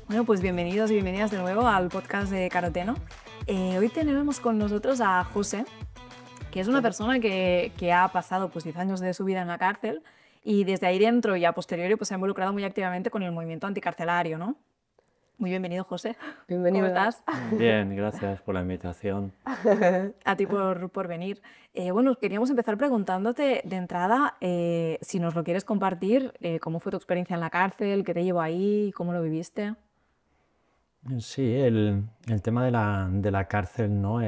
Bueno, pues bienvenidos y bienvenidas de nuevo al podcast de Caroteno. Hoy tenemos con nosotros a José, que es una persona que ha pasado pues 10 años de su vida en la cárcel y desde ahí dentro y a posteriori pues se ha involucrado muy activamente con el movimiento anticarcelario, ¿no? Muy bienvenido, José. Bienvenido. ¿Cómo estás? Bien, gracias por la invitación. A ti por venir. Bueno, queríamos empezar preguntándote de entrada si nos lo quieres compartir, cómo fue tu experiencia en la cárcel, qué te llevó ahí, cómo lo viviste. Sí, el tema de la cárcel, ¿no?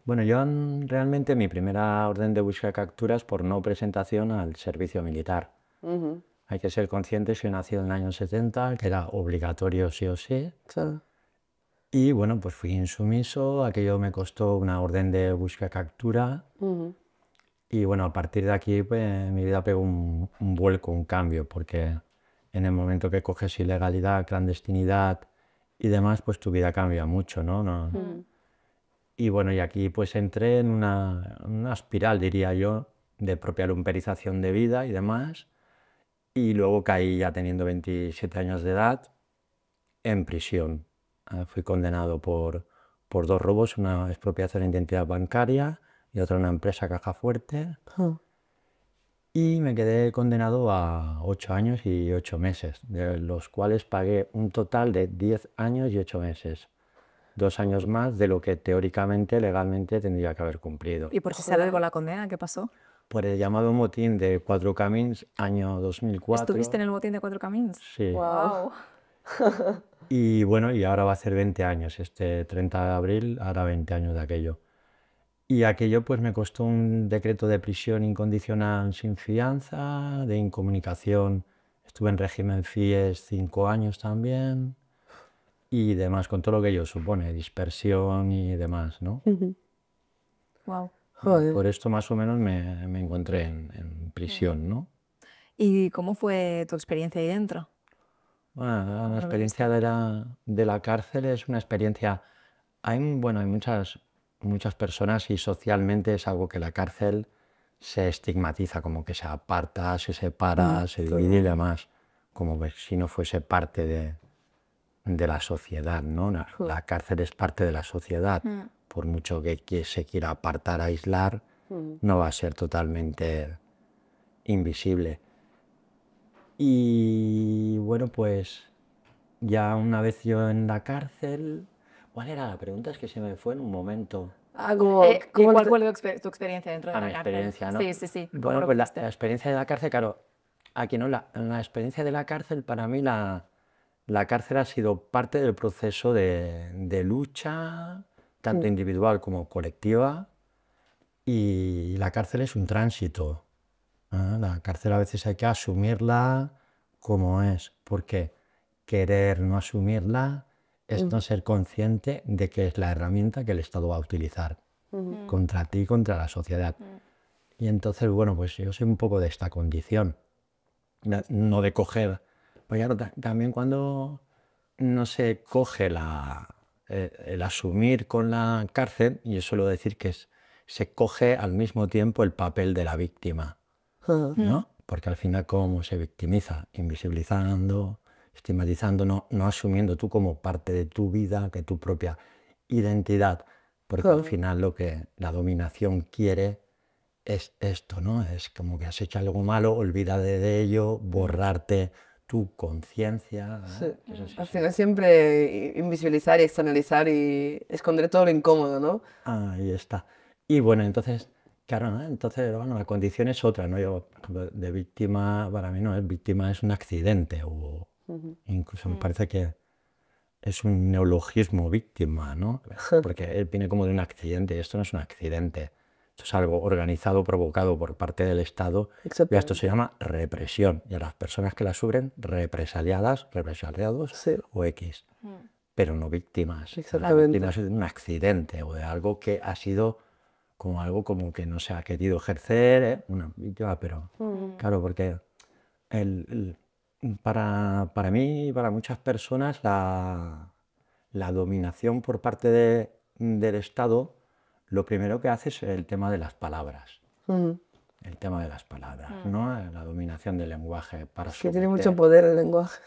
Bueno, yo realmente mi primera orden de búsqueda de capturas por no presentación al servicio militar. Hay que ser conscientes que yo nací en el año 70, que era obligatorio sí o sí. Claro. Y bueno, pues fui insumiso, aquello me costó una orden de búsqueda de captura. Y bueno, a partir de aquí pues, mi vida pegó un vuelco, un cambio, porque en el momento que coges ilegalidad, clandestinidad y demás, pues tu vida cambia mucho, ¿no? Y bueno, y aquí pues entré en una espiral, diría yo, de propia lumperización de vida y demás. Y luego caí ya teniendo 27 años de edad en prisión. Fui condenado por 2 robos, una expropiación de identidad bancaria y otra una empresa caja fuerte. Y me quedé condenado a 8 años y 8 meses, de los cuales pagué un total de 10 años y 8 meses. 2 años más de lo que teóricamente, legalmente tendría que haber cumplido. ¿Y por qué se alargó la condena? ¿Qué pasó? Por el llamado motín de Cuatro Camins, año 2004. ¿Estuviste en el botín de Cuatro Caminos? Sí. Wow. Y bueno, y ahora va a ser 20 años, este 30 de abril hará 20 años de aquello. Y aquello pues me costó un decreto de prisión incondicional sin fianza, de incomunicación, estuve en régimen FIES 5 años también, y demás, con todo lo que ello supone, dispersión y demás, ¿no? Wow. Por esto más o menos me encontré en prisión, ¿no? ¿Y cómo fue tu experiencia ahí dentro? Bueno, la experiencia de la cárcel es una experiencia... hay muchas personas y socialmente es algo que la cárcel se estigmatiza, como que se aparta, se separa, se divide y demás, como si no fuese parte de la sociedad, ¿no? La cárcel es parte de la sociedad. Por mucho que se quiera apartar, aislar, no va a ser totalmente invisible. Y bueno, pues ya una vez yo en la cárcel... ¿Cuál era la pregunta? Es que se me fue en un momento. ¿Cuál fue tu experiencia dentro de la Mi cárcel? experiencia, ¿no? Sí. Bueno, pues la experiencia de la cárcel, claro, aquí no, la experiencia de la cárcel, para mí la cárcel ha sido parte del proceso de lucha, tanto individual como colectiva, y la cárcel es un tránsito. La cárcel a veces hay que asumirla como es, porque querer no asumirla es no ser consciente de que es la herramienta que el Estado va a utilizar contra ti y contra la sociedad. Y entonces, bueno, pues yo soy un poco de esta condición, no de coger. Pues claro, también cuando no se coge el asumir con la cárcel, y yo suelo decir que se coge al mismo tiempo el papel de la víctima, ¿no? Porque al final, ¿cómo se victimiza? Invisibilizando, estigmatizando, no asumiendo tú como parte de tu vida, que tu propia identidad, porque al final lo que la dominación quiere es esto, ¿no? Es como que has hecho algo malo, olvídate de ello, borrarte tu conciencia. Sí. Al final siempre invisibilizar y externalizar y esconder todo lo incómodo, ¿no? Ahí está. Y bueno, entonces, claro, ¿no? Entonces, bueno, la condición es otra, ¿no? Yo, por ejemplo, de víctima, para mí no es víctima, es un accidente, o incluso me parece que es un neologismo víctima, ¿no? Porque él viene como de un accidente, y esto no es un accidente, esto es algo organizado, provocado por parte del Estado, y esto se llama represión, y a las personas que la sufren, represaliados Sí. o X, pero no víctimas. Exactamente. Víctimas de un accidente o de algo que ha sido como algo como que no se ha querido ejercer, una víctima, pero claro, porque para mí y para muchas personas la dominación por parte del Estado lo primero que hace es el tema de las palabras. Ujú. El tema de las palabras, ¿no? La dominación del lenguaje para Que tiene mucho someter. poder el lenguaje.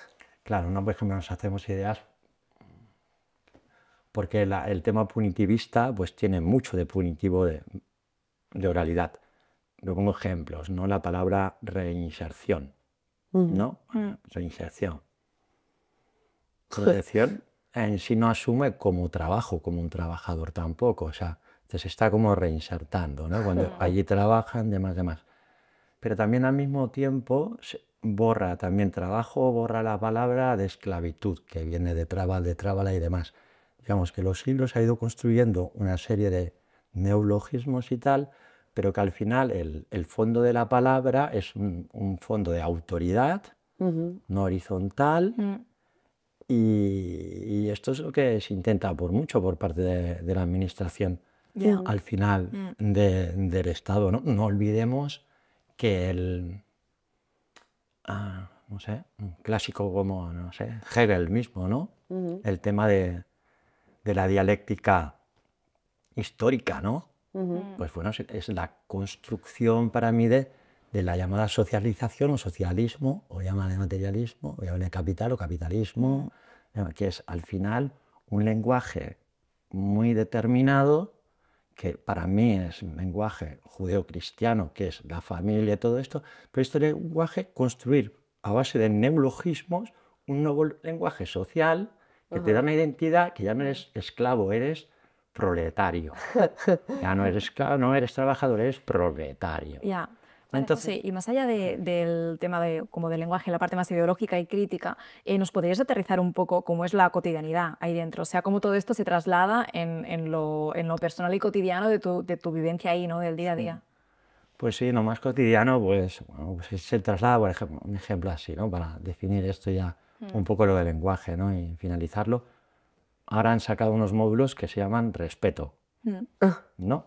Claro, no, por ejemplo, nos hacemos ideas porque el tema punitivista pues tiene mucho de punitivo de oralidad. Le pongo ejemplos, ¿no? La palabra reinserción, ¿no? Reinserción. Protección en sí no asume como trabajo, como un trabajador tampoco, o sea, se está como reinsertando, ¿no? Cuando allí trabajan, demás. Pero también al mismo tiempo borra también trabajo, borra la palabra de esclavitud, que viene de trábala y demás. Digamos que los siglos ha ido construyendo una serie de neologismos y tal, pero que al final el fondo de la palabra es un fondo de autoridad, no horizontal, y esto es lo que se intenta por mucho por parte de la administración Ya. al final del Estado, ¿no? No olvidemos que no sé, un clásico como, no sé, Hegel mismo, ¿no? El tema de la dialéctica histórica, ¿no? Pues bueno, es la construcción para mí de la llamada socialización o socialismo, o llámale materialismo, o llámale capital o capitalismo, que es al final un lenguaje muy determinado, que para mí es un lenguaje judeocristiano, que es la familia y todo esto, pero este lenguaje construir a base de neologismos un nuevo lenguaje social que te da una identidad, que ya no eres esclavo, eres proletario. Ya no eres esclavo, no eres trabajador, eres proletario. Ya. Vale, Entonces, José, y más allá del tema como del lenguaje, la parte más ideológica y crítica, ¿nos podrías aterrizar un poco cómo es la cotidianidad ahí dentro? O sea, cómo todo esto se traslada en lo personal y cotidiano de tu vivencia ahí, ¿no? Del día a día. pues sí, lo más cotidiano, pues, bueno, pues se traslada, por ejemplo, un ejemplo así, ¿no? Para definir esto ya un poco lo del lenguaje, ¿no? Y finalizarlo. Ahora han sacado unos módulos que se llaman respeto, ¿no?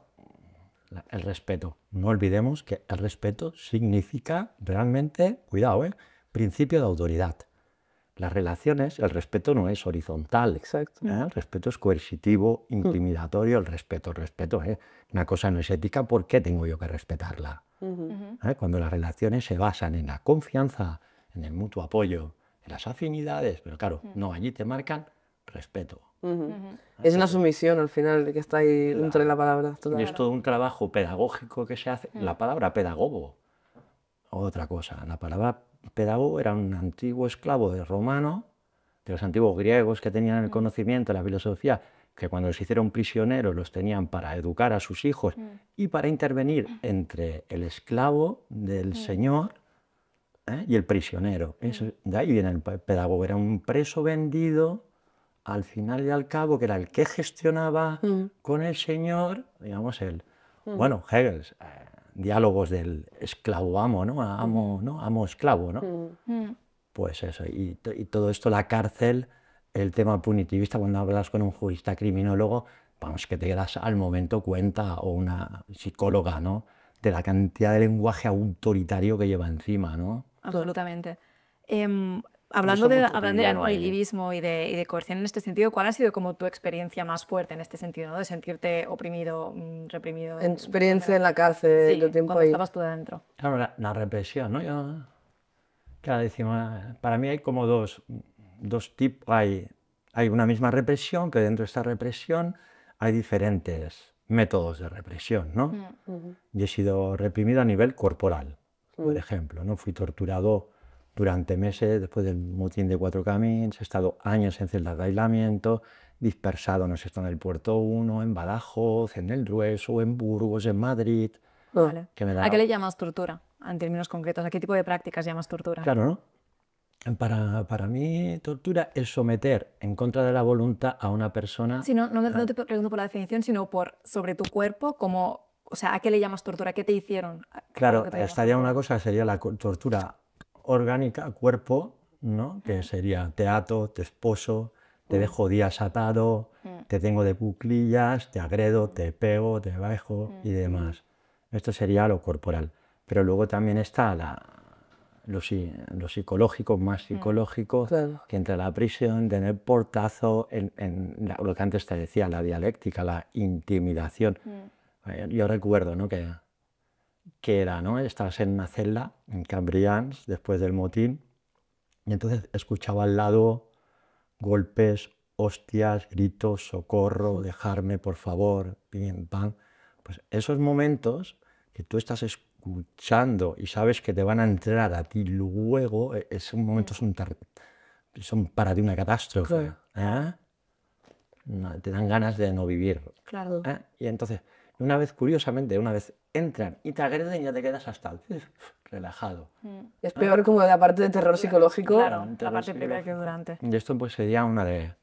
El respeto. No olvidemos que el respeto significa realmente, cuidado, principio de autoridad. Las relaciones, el respeto no es horizontal. Exacto. El respeto es coercitivo, intimidatorio, el respeto. Una cosa no es ética, ¿por qué tengo yo que respetarla? Cuando las relaciones se basan en la confianza, en el mutuo apoyo, en las afinidades, pero claro, no, allí te marcan respeto. Es una sumisión al final que está ahí dentro de la palabra. Y Total. es todo un trabajo pedagógico que se hace. La palabra pedagogo, otra cosa. La palabra pedagogo era un antiguo esclavo de romano, de los antiguos griegos que tenían el conocimiento, la filosofía, que cuando los hicieron prisioneros los tenían para educar a sus hijos y para intervenir entre el esclavo del señor y el prisionero. De ahí viene el pedagogo. Era un preso vendido al final y al cabo, que era el que gestionaba con el señor, digamos, bueno, Hegel, diálogos del esclavo-amo, ¿no? Amo, ¿no? Amo-esclavo, ¿no? Pues eso, y todo esto, la cárcel, el tema punitivista, cuando hablas con un jurista criminólogo, vamos, que te das al momento cuenta, o una psicóloga, ¿no? De la cantidad de lenguaje autoritario que lleva encima, ¿no? Absolutamente. Eso Hablando muy de cotidiano ahí. punitivismo y de coerción en este sentido, ¿cuál ha sido como tu experiencia más fuerte en este sentido, ¿no? De sentirte oprimido, reprimido? En experiencia en la cárcel, Sí, de tiempo cuando ahí. estabas tú dentro. Claro, la represión, ¿no? Claro, decimos, para mí hay como dos tipos, hay una misma represión, que dentro de esta represión hay diferentes métodos de represión, ¿no? Yo he sido reprimido a nivel corporal, por ejemplo, ¿no? Fui torturado durante meses después del motín de Cuatro Camins, he estado años en celdas de aislamiento, dispersado, no sé, está en el Puerto 1, en Badajoz, en El Grueso, en Burgos, en Madrid, Vale. que me ¿A daba... qué le llamas tortura, en términos concretos? ¿A qué tipo de prácticas llamas tortura? Claro, ¿no? Para mí, tortura es someter en contra de la voluntad a una persona. Sí, no te pregunto por la definición, sino sobre tu cuerpo, como, o sea, ¿a qué le llamas tortura? ¿Qué te hicieron? Claro, ¿Qué te llamas estaría tortura? una cosa, sería la tortura orgánica, cuerpo, ¿no? Que sería te ato, te esposo, te dejo días atado, te tengo de cuclillas, te agredo, te pego, te bajo y demás. Esto sería lo corporal. Pero luego también está lo psicológico, más psicológico, Claro. que entre la prisión, tener portazo, lo que antes te decía, la dialéctica, la intimidación. Yo recuerdo, ¿no? que era, ¿no? Estabas en una celda en Cambrians después del motín y entonces escuchaba al lado golpes, hostias, gritos, socorro, dejarme, por favor, pim, pam. Pues esos momentos que tú estás escuchando y sabes que te van a entrar a ti luego, esos momentos son para ti una catástrofe. Claro. Te dan ganas de no vivir. Claro. Y entonces, curiosamente, una vez entran y te agreden, ya te quedas hasta relajado. Es peor como la parte de terror psicológico. Claro, la terror parte previa que durante. Y esto pues sería una de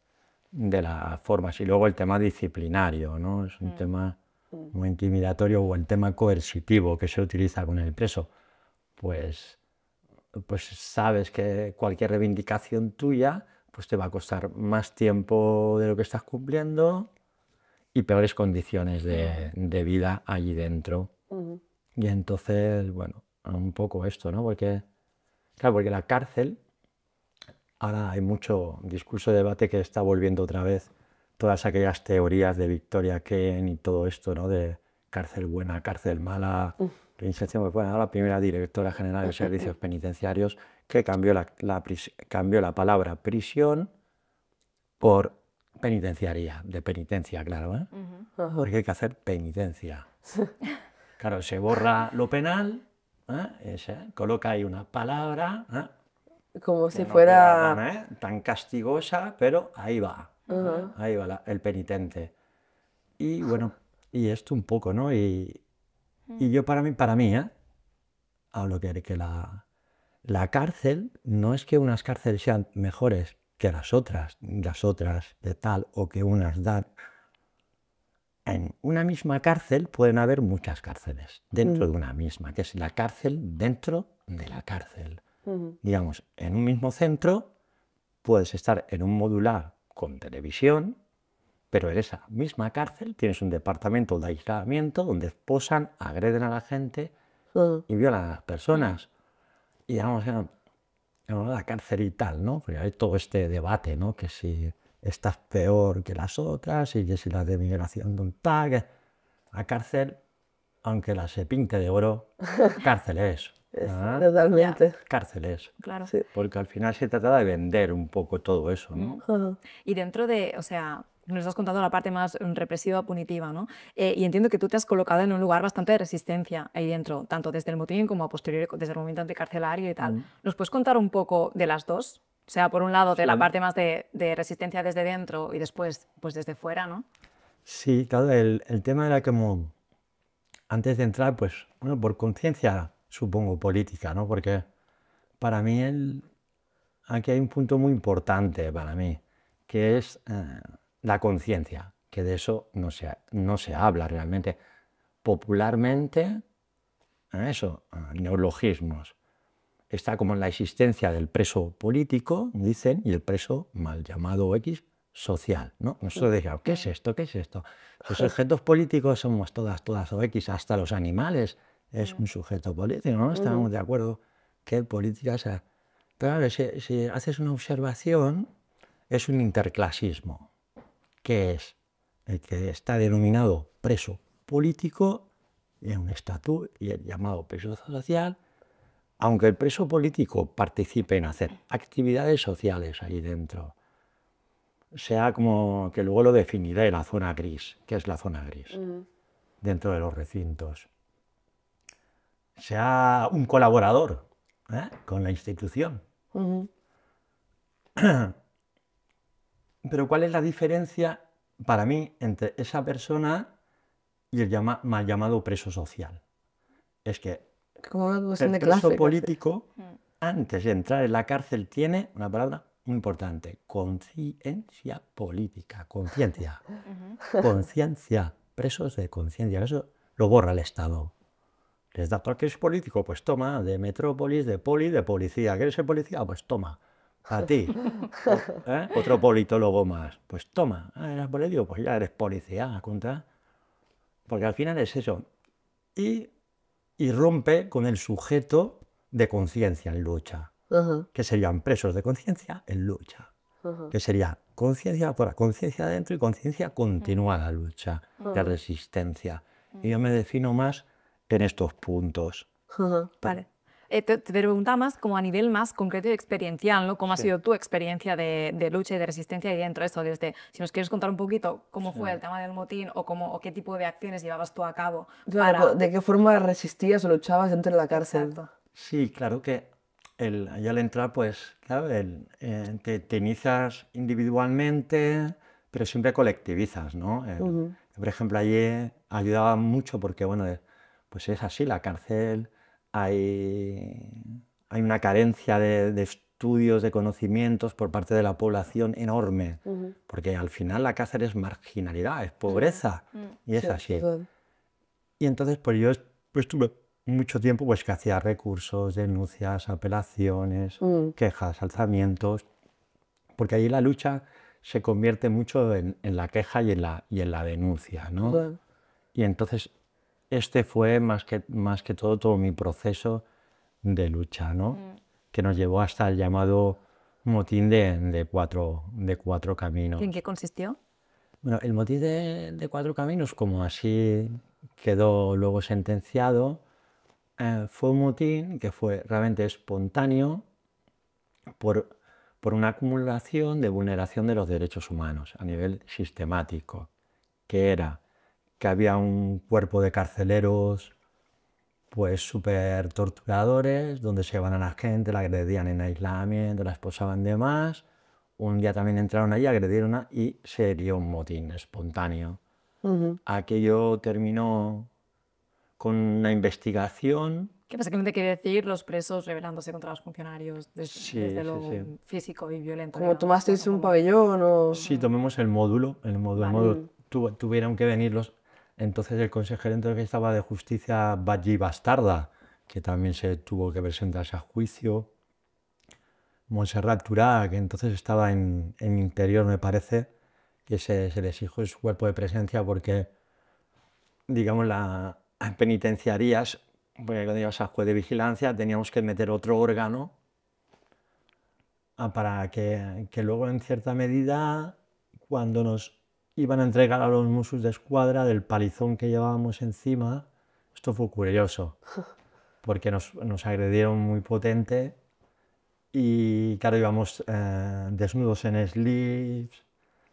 las formas. Y luego el tema disciplinario, ¿no? Es un tema muy intimidatorio, o el tema coercitivo que se utiliza con el preso. Pues sabes que cualquier reivindicación tuya pues te va a costar más tiempo de lo que estás cumpliendo y peores condiciones de vida allí dentro. Y entonces, bueno, un poco esto, ¿no? Porque, claro, porque la cárcel, ahora hay mucho discurso de debate que está volviendo otra vez todas aquellas teorías de Victoria Kent y todo esto, ¿no? De cárcel buena, cárcel mala, reinserción. Pues bueno, la primera directora general de servicios penitenciarios que cambió cambió la palabra prisión por penitenciaría, de penitencia, claro, ¿eh? Porque hay que hacer penitencia. Claro, se borra lo penal, se coloca ahí una palabra, Como que si no fuera... queda tan castigosa, pero ahí va, ahí va el penitente. Y bueno, y esto un poco, ¿no? Y yo para mí, hablo que la cárcel no es que unas cárceles sean mejores que las otras de tal, o que unas dan. En una misma cárcel pueden haber muchas cárceles dentro de una misma, que es la cárcel dentro de la cárcel. Digamos, en un mismo centro puedes estar en un modular con televisión, pero en esa misma cárcel tienes un departamento de aislamiento donde esposan, agreden a la gente y violan a las personas. Y digamos, en la cárcel y tal, ¿no? Porque hay todo este debate, ¿no? Que si estás peor que las otras y que si la de migración de un tal, la cárcel, aunque la se pinte de oro, cárcel es. Totalmente. Cárcel es. Claro. Sí. Porque al final se trata de vender un poco todo eso, ¿no? Y dentro de, o sea, nos estás contando la parte más represiva, punitiva, ¿no? Y entiendo que tú te has colocado en un lugar bastante de resistencia ahí dentro, tanto desde el motín como a posteriori, desde el movimiento anticarcelario y tal. ¿Nos puedes contar un poco de las dos? O sea, por un lado, de la parte más de resistencia desde dentro y después, pues desde fuera, ¿no? Sí, claro, el tema era como, antes de entrar, pues, bueno, por conciencia, supongo, política, ¿no? Porque para mí aquí hay un punto muy importante para mí, que es la conciencia, que de eso no se habla realmente. Popularmente, neologismos. Está como en la existencia del preso político, dicen, y el preso mal llamado X social, ¿no? Nosotros decíamos, ¿qué es esto? ¿Qué es esto? Los sujetos políticos somos todas o X, hasta los animales es un sujeto político, ¿no? Estamos de acuerdo que política sea. Pero a ver, si haces una observación, es un interclasismo, que es el que está denominado preso político y un estatus, y el llamado preso social. Aunque el preso político participe en hacer actividades sociales ahí dentro, sea como que luego lo definiré, la zona gris. ¿Qué es la zona gris? Dentro de los recintos. Sea un colaborador con la institución. Pero ¿cuál es la diferencia para mí entre esa persona y el mal llamado preso social? Es que Como una cuestión el de preso clase. político, antes de entrar en la cárcel, tiene una palabra muy importante: conciencia política. Conciencia. Conciencia. Presos de conciencia. Eso lo borra el Estado. Les da, ¿por qué es político? Pues toma, de metrópolis, de policía. ¿Quieres ser policía? Pues toma. A ti. Otro politólogo más. Pues toma. ¿Eres político? Pues ya eres policía. Porque al final es eso. Y rompe con el sujeto de conciencia en lucha, Ajá, que serían presos de conciencia en lucha, ajá, que sería conciencia fuera, conciencia adentro y conciencia continuada lucha, de resistencia. Y yo me defino más en estos puntos. ajá. Vale. Te preguntaba más como a nivel más concreto y experiencial, ¿no? ¿Cómo ha Sí. sido tu experiencia de lucha y de resistencia ahí dentro de esto? Desde, si nos quieres contar un poquito cómo fue el tema del motín o qué tipo de acciones llevabas tú a cabo Claro, para... ¿de qué forma resistías o luchabas dentro de la cárcel? Exacto. Sí, claro que ya al entrar, pues, claro, te inicias individualmente, pero siempre colectivizas, ¿no? Por ejemplo, allí ayudaba mucho porque, bueno, pues es así, la cárcel, hay una carencia de estudios, de conocimientos por parte de la población enorme, porque al final la cárcel es marginalidad, es pobreza, y es Sí, así. total. Y entonces, pues yo estuve mucho tiempo pues que hacía recursos, denuncias, apelaciones, quejas, alzamientos, porque allí la lucha se convierte mucho en la queja y en la denuncia, ¿no? Total. Y entonces este fue más que todo mi proceso de lucha, ¿no? Que nos llevó hasta el llamado motín de cuatro caminos. ¿En qué consistió? Bueno, el motín de cuatro caminos, como así quedó luego sentenciado, fue un motín que fue realmente espontáneo por, por una acumulación de vulneración de los derechos humanos a nivel sistemático, que era que había un cuerpo de carceleros pues súper torturadores, donde se llevaban a la gente, la agredían en aislamiento, la esposaban de más. Un día también entraron allí, agredieron y se dio un motín espontáneo. Aquello terminó con una investigación. Que básicamente quiere decir los presos rebelándose contra los funcionarios Sí, desde sí, lo sí. físico y violento. ¿Como digamos, tomasteis ¿no? un Como- pabellón o...? Sí, tomemos el módulo. Tuvieron que venir entonces el consejero entonces que estaba de justicia, Badji Bastarda, que también se tuvo que presentarse a juicio. Montserrat Turá, que entonces estaba en Interior, me parece, que se le exigió su cuerpo de presencia porque, digamos, en penitenciarías, porque cuando ibas a juez de vigilancia teníamos que meter otro órgano para que luego, en cierta medida, cuando nos iban a entregar a los Mossos d'Esquadra del palizón que llevábamos encima, esto fue curioso, porque nos agredieron muy potente. Y claro, íbamos desnudos en slips,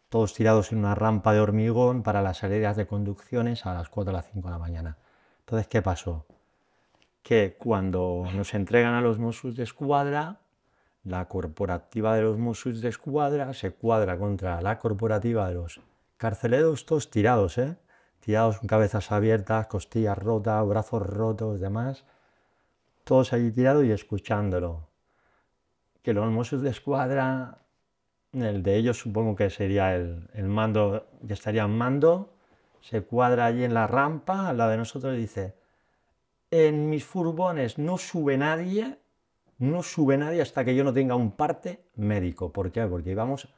todos tirados en una rampa de hormigón para las salidas de conducciones a las 4 o las 5 de la mañana. Entonces, ¿qué pasó? Que cuando nos entregan a los Mossos d'Esquadra, la corporativa de los Mossos d'Esquadra se cuadra contra la corporativa de los carceleros, todos tirados, ¿eh? Tirados con cabezas abiertas, costillas rotas, brazos rotos, demás. Todos allí tirados y escuchándolo. Que los Mossos d'Esquadra, el de ellos supongo que sería el mando, que estaría en mando, se cuadra allí en la rampa, al lado de nosotros y dice, en mis furgones no sube nadie hasta que yo no tenga un parte médico. ¿Por qué? Porque íbamos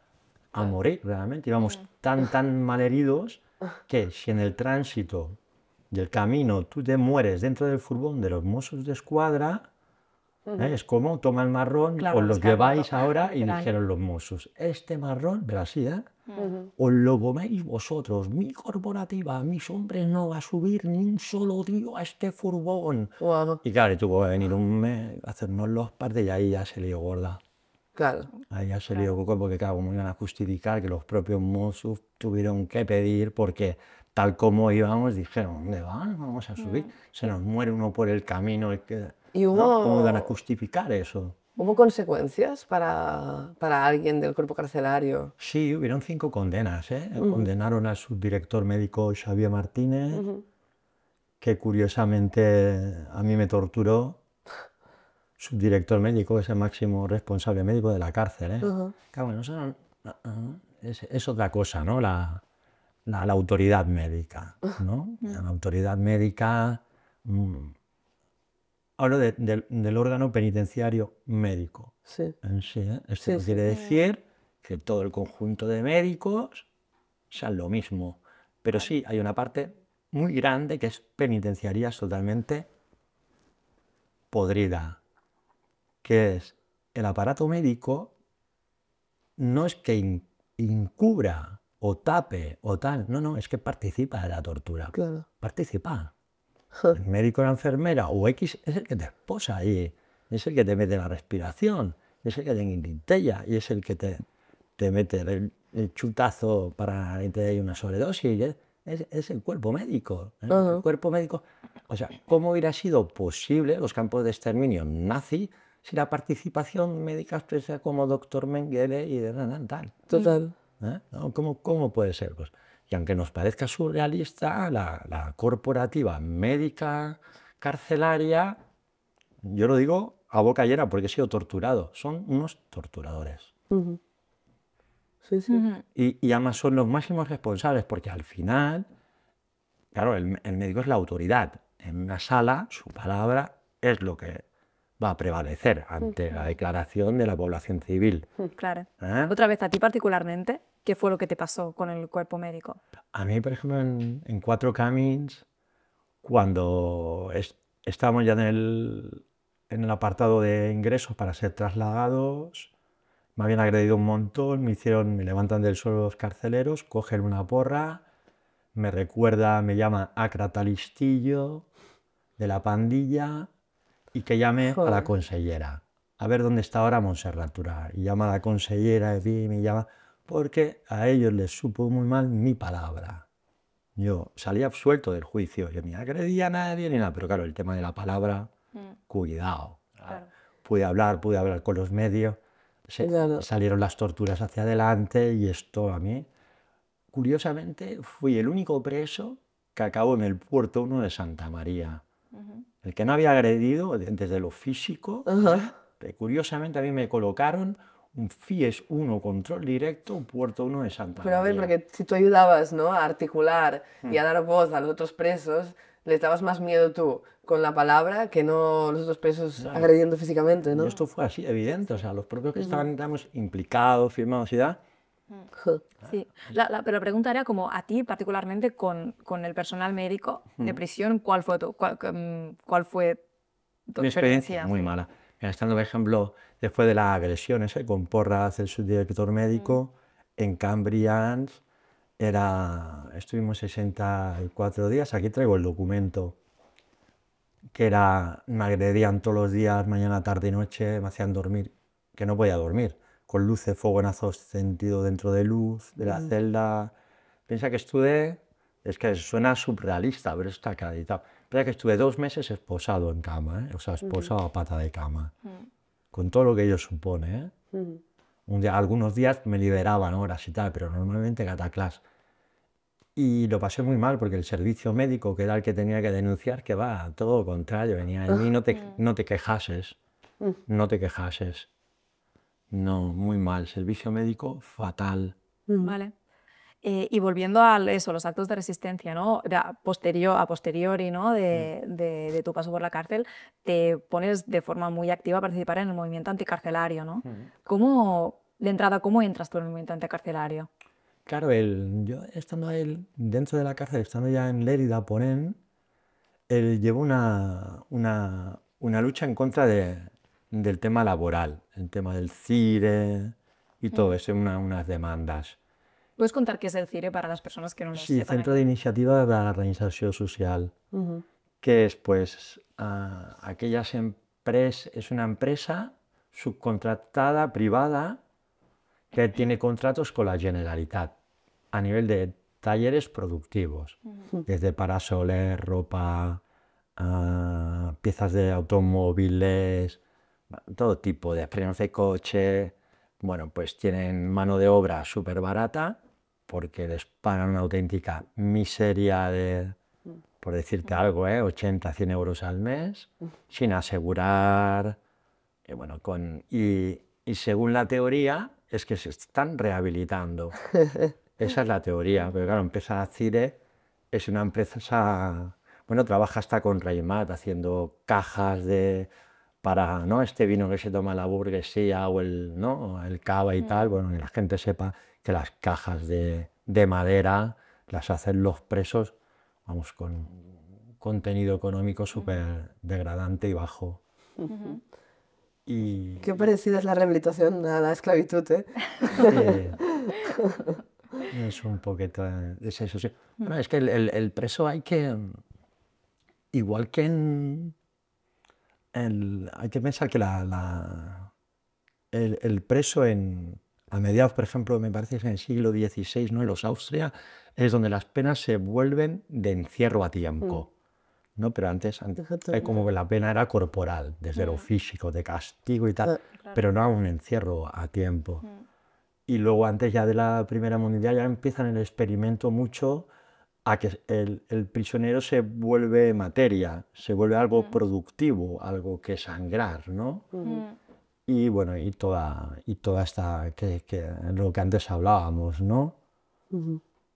a morir realmente, íbamos tan mal heridos que si en el tránsito del camino tú te mueres dentro del furgón de los Mossos d'Esquadra, es como, toma el marrón, Claro, os lo rescatado. lleváis ahora, y Literal. dijeron los Mossos, este marrón, pero así, os lo coméis vosotros, mi corporativa, mis hombres no va a subir ni un solo tío a este furgón. Guau, Y claro, tuvo que venir un mes, hacernos los partes y ahí ya se lió gorda. claro. Ahí ya se lió coco porque, claro, como iban a justificar que los propios Mossos tuvieron que pedir porque tal como íbamos, dijeron, ¿dónde van? Vamos a subir. Se nos muere uno por el camino. ¿Y ¿No? ¿Cómo iban a hubo justificar eso? consecuencias para alguien del cuerpo carcelario? Sí, hubieron 5 condenas, ¿eh? Condenaron al subdirector médico Xavier Martínez, que curiosamente a mí me torturó. Subdirector médico es el máximo responsable médico de la cárcel, ¿eh? Claro, bueno, eso es otra cosa, ¿no? La autoridad médica, ¿no? La autoridad médica, hablo del órgano penitenciario médico Sí. en sí, ¿eh? Esto Sí, no sí. quiere decir que todo el conjunto de médicos sean lo mismo, pero sí hay una parte muy grande que es penitenciaría totalmente podrida, que es el aparato médico no es que encubra o tape o tal, no, es que participa de la tortura. Claro. Participa. El médico o la enfermera o X es el que te esposa ahí, es el que te mete la respiración, es el que te intentella y es el que te mete el chutazo para que te dé una sobredosis. Es el cuerpo médico. El cuerpo médico. O sea, ¿cómo hubiera sido posible los campos de exterminio nazi si la participación médica expresa como doctor Mengele y de tal? Total. ¿No? ¿Cómo puede ser? Pues, y aunque nos parezca surrealista, la corporativa médica carcelaria, yo lo digo a boca llena porque he sido torturado, son unos torturadores. Sí, sí. Y además son los máximos responsables porque al final, claro, el médico es la autoridad. En una sala, su palabra es lo que va a prevalecer ante la declaración de la población civil. Claro. ¿Eh? Otra vez, a ti particularmente, ¿qué fue lo que te pasó con el cuerpo médico? A mí, por ejemplo, en Cuatro Camins, cuando estábamos ya en el apartado de ingresos para ser trasladados, me habían agredido un montón, me levantan del suelo los carceleros, cogen una porra, me llama Acrata Listillo, de la pandilla, y que llame a la consellera. A ver dónde está ahora Montserrat Tura. Y llama a la consellera, y me llama, porque a ellos les supo muy mal mi palabra. Yo salí absuelto del juicio, yo ni agredía a nadie ni nada, pero claro, el tema de la palabra, cuidado. Claro. Pude hablar con los medios, Claro. salieron las torturas hacia adelante y esto a mí, curiosamente, fui el único preso que acabó en el puerto 1 de Santa María. El que no había agredido desde lo físico, curiosamente a mí me colocaron un FIES 1 control directo, puerto 1 de Santa Pero a ver, María. porque si tú ayudabas, ¿no?, a articular y a dar voz a los otros presos, les dabas más miedo tú con la palabra que no los otros presos agrediendo físicamente, ¿no? Y esto fue así, evidente, o sea, los propios que estaban, digamos, implicados, firmados y tal. Sí, pero la pregunta era como a ti particularmente con el personal médico de prisión, ¿cuál fue tu Mi experiencia experiencia? muy Sí. mala. Estando, por ejemplo, después de las agresiones con porras del subdirector médico, en Cambrians estuvimos 64 días, aquí traigo el documento, que me agredían todos los días, mañana, tarde y noche, me hacían dormir, que no podía dormir, con luces, fogonazos sentido dentro de luz, de la celda. Piensa que estuve, es que suena surrealista, pero está acreditado. Piensa que estuve 2 meses esposado en cama, o sea, esposado a pata de cama, con todo lo que ello supone. Algunos días me liberaban horas y tal, pero normalmente cataclás. Y lo pasé muy mal porque el servicio médico, que era el que tenía que denunciar, que va, todo lo contrario, venía de mí, no te quejases, no te quejases. No, muy mal, servicio médico fatal. Vale. Y volviendo a eso, los actos de resistencia, ¿no? A posteriori, ¿no? de tu paso por la cárcel, te pones de forma muy activa a participar en el movimiento anticarcelario, ¿no? De entrada, ¿cómo entras tú en el movimiento anticarcelario? Claro, yo estando dentro de la cárcel, estando ya en Lérida, Ponent, llevó una lucha en contra del tema laboral, el tema del CIRE y todo eso, unas demandas. ¿Puedes contar qué es el CIRE para las personas que no lo Sí, sepan? Centro de Iniciativa de la Reinserción Social, que es pues es una empresa subcontratada privada que tiene contratos con la Generalitat a nivel de talleres productivos, desde parasoles, ropa, piezas de automóviles, todo tipo de frenos de coche. Bueno, pues tienen mano de obra súper barata porque les pagan una auténtica miseria por decirte algo, 80, 100 euros al mes, sin asegurar. Bueno, y según la teoría, es que se están rehabilitando. Esa es la teoría, pero claro, empresa CIRE es una empresa, bueno, trabaja hasta con Reimat, haciendo cajas para, ¿no?, este vino que se toma la burguesía o el cava y tal, bueno, que la gente sepa que las cajas de madera las hacen los presos, vamos, con contenido económico súper degradante y bajo. Y Qué parecida es la rehabilitación a la esclavitud, ¿eh? eh, es un poquito, es eso, sí. Bueno, es que el preso hay que, igual que hay que pensar que el preso a mediados, por ejemplo, me parece que es en el siglo XVI, ¿no? En los Austria, es donde las penas se vuelven de encierro a tiempo, ¿no? Pero antes Fíjate. como que la pena era corporal, desde lo físico, de castigo y tal, Ah, pero no a un encierro a tiempo. Y luego antes ya de la Primera Mundial ya empiezan el experimento mucho a que el prisionero se vuelve materia, se vuelve algo productivo, algo que sangrar, ¿no? Y bueno, y toda esta, lo que antes hablábamos, ¿no?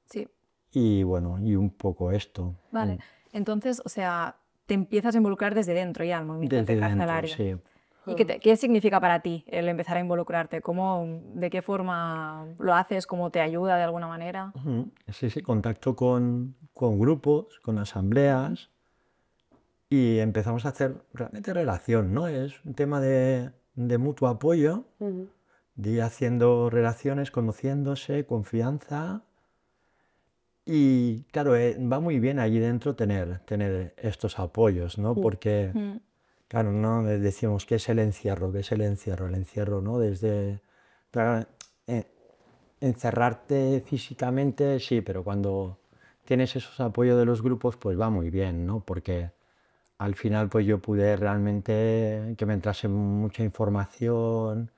Sí, Y bueno, y un poco esto. vale. Entonces, o sea, te empiezas a involucrar desde dentro ya al movimiento Desde dentro, anticarcelario. sí. ¿Y qué significa para ti el empezar a involucrarte? ¿De qué forma lo haces? ¿Cómo te ayuda de alguna manera? Sí, sí, contacto con grupos, con asambleas, y empezamos a hacer realmente relación, ¿no? Es un tema de mutuo apoyo, de ir haciendo relaciones, conociéndose, confianza. Y claro, va muy bien allí dentro tener estos apoyos, ¿no? Porque, claro, no decimos qué es el encierro, qué es el encierro. El encierro, ¿no? Claro, eh, encerrarte físicamente, sí, pero cuando tienes esos apoyos de los grupos, pues va muy bien, ¿no? Porque al final, pues yo pude realmente que me entrase mucha información,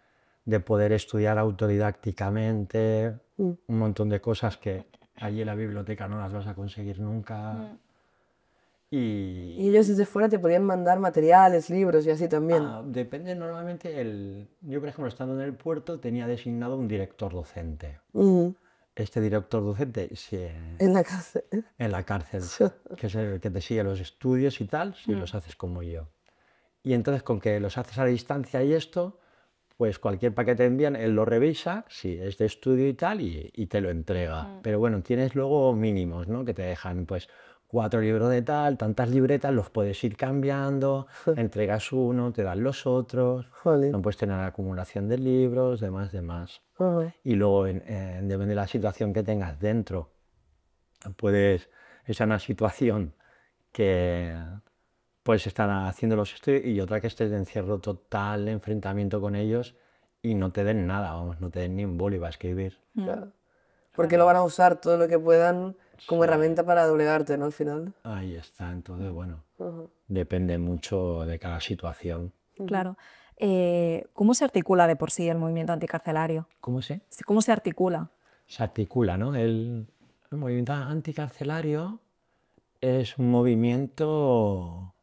de poder estudiar autodidácticamente, un montón de cosas que allí en la biblioteca no las vas a conseguir nunca. Y Y ellos desde fuera te podían mandar materiales, libros y así también. depende normalmente, yo por ejemplo estando en el puerto tenía designado un director docente. Ujú. Este director docente En la cárcel. en la cárcel, que es el que te sigue los estudios y tal, si los haces como yo. Y entonces con que los haces a la distancia y esto, pues cualquier paquete envían, él lo revisa, si es de estudio y tal, y te lo entrega. Pero bueno, tienes luego mínimos, ¿no? Que te dejan, pues, 4 libros de tal, tantas libretas, los puedes ir cambiando, entregas uno, te dan los otros, Jolín. no puedes tener acumulación de libros, demás, demás. Ajá. Y luego, depende de la situación que tengas dentro, esa es una situación que puedes estar haciendo los estudios y otra que estés de encierro total, enfrentamiento con ellos y no te den nada, vamos, no te den ni un boli para escribir. Claro. Porque lo van a usar todo lo que puedan como herramienta para doblegarte, ¿no? Al final. Ahí está, entonces bueno, depende mucho de cada situación. Claro. ¿Cómo se articula de por sí el movimiento anticarcelario? ¿Cómo ¿Cómo se articula? se articula, ¿no? El movimiento anticarcelario es un movimiento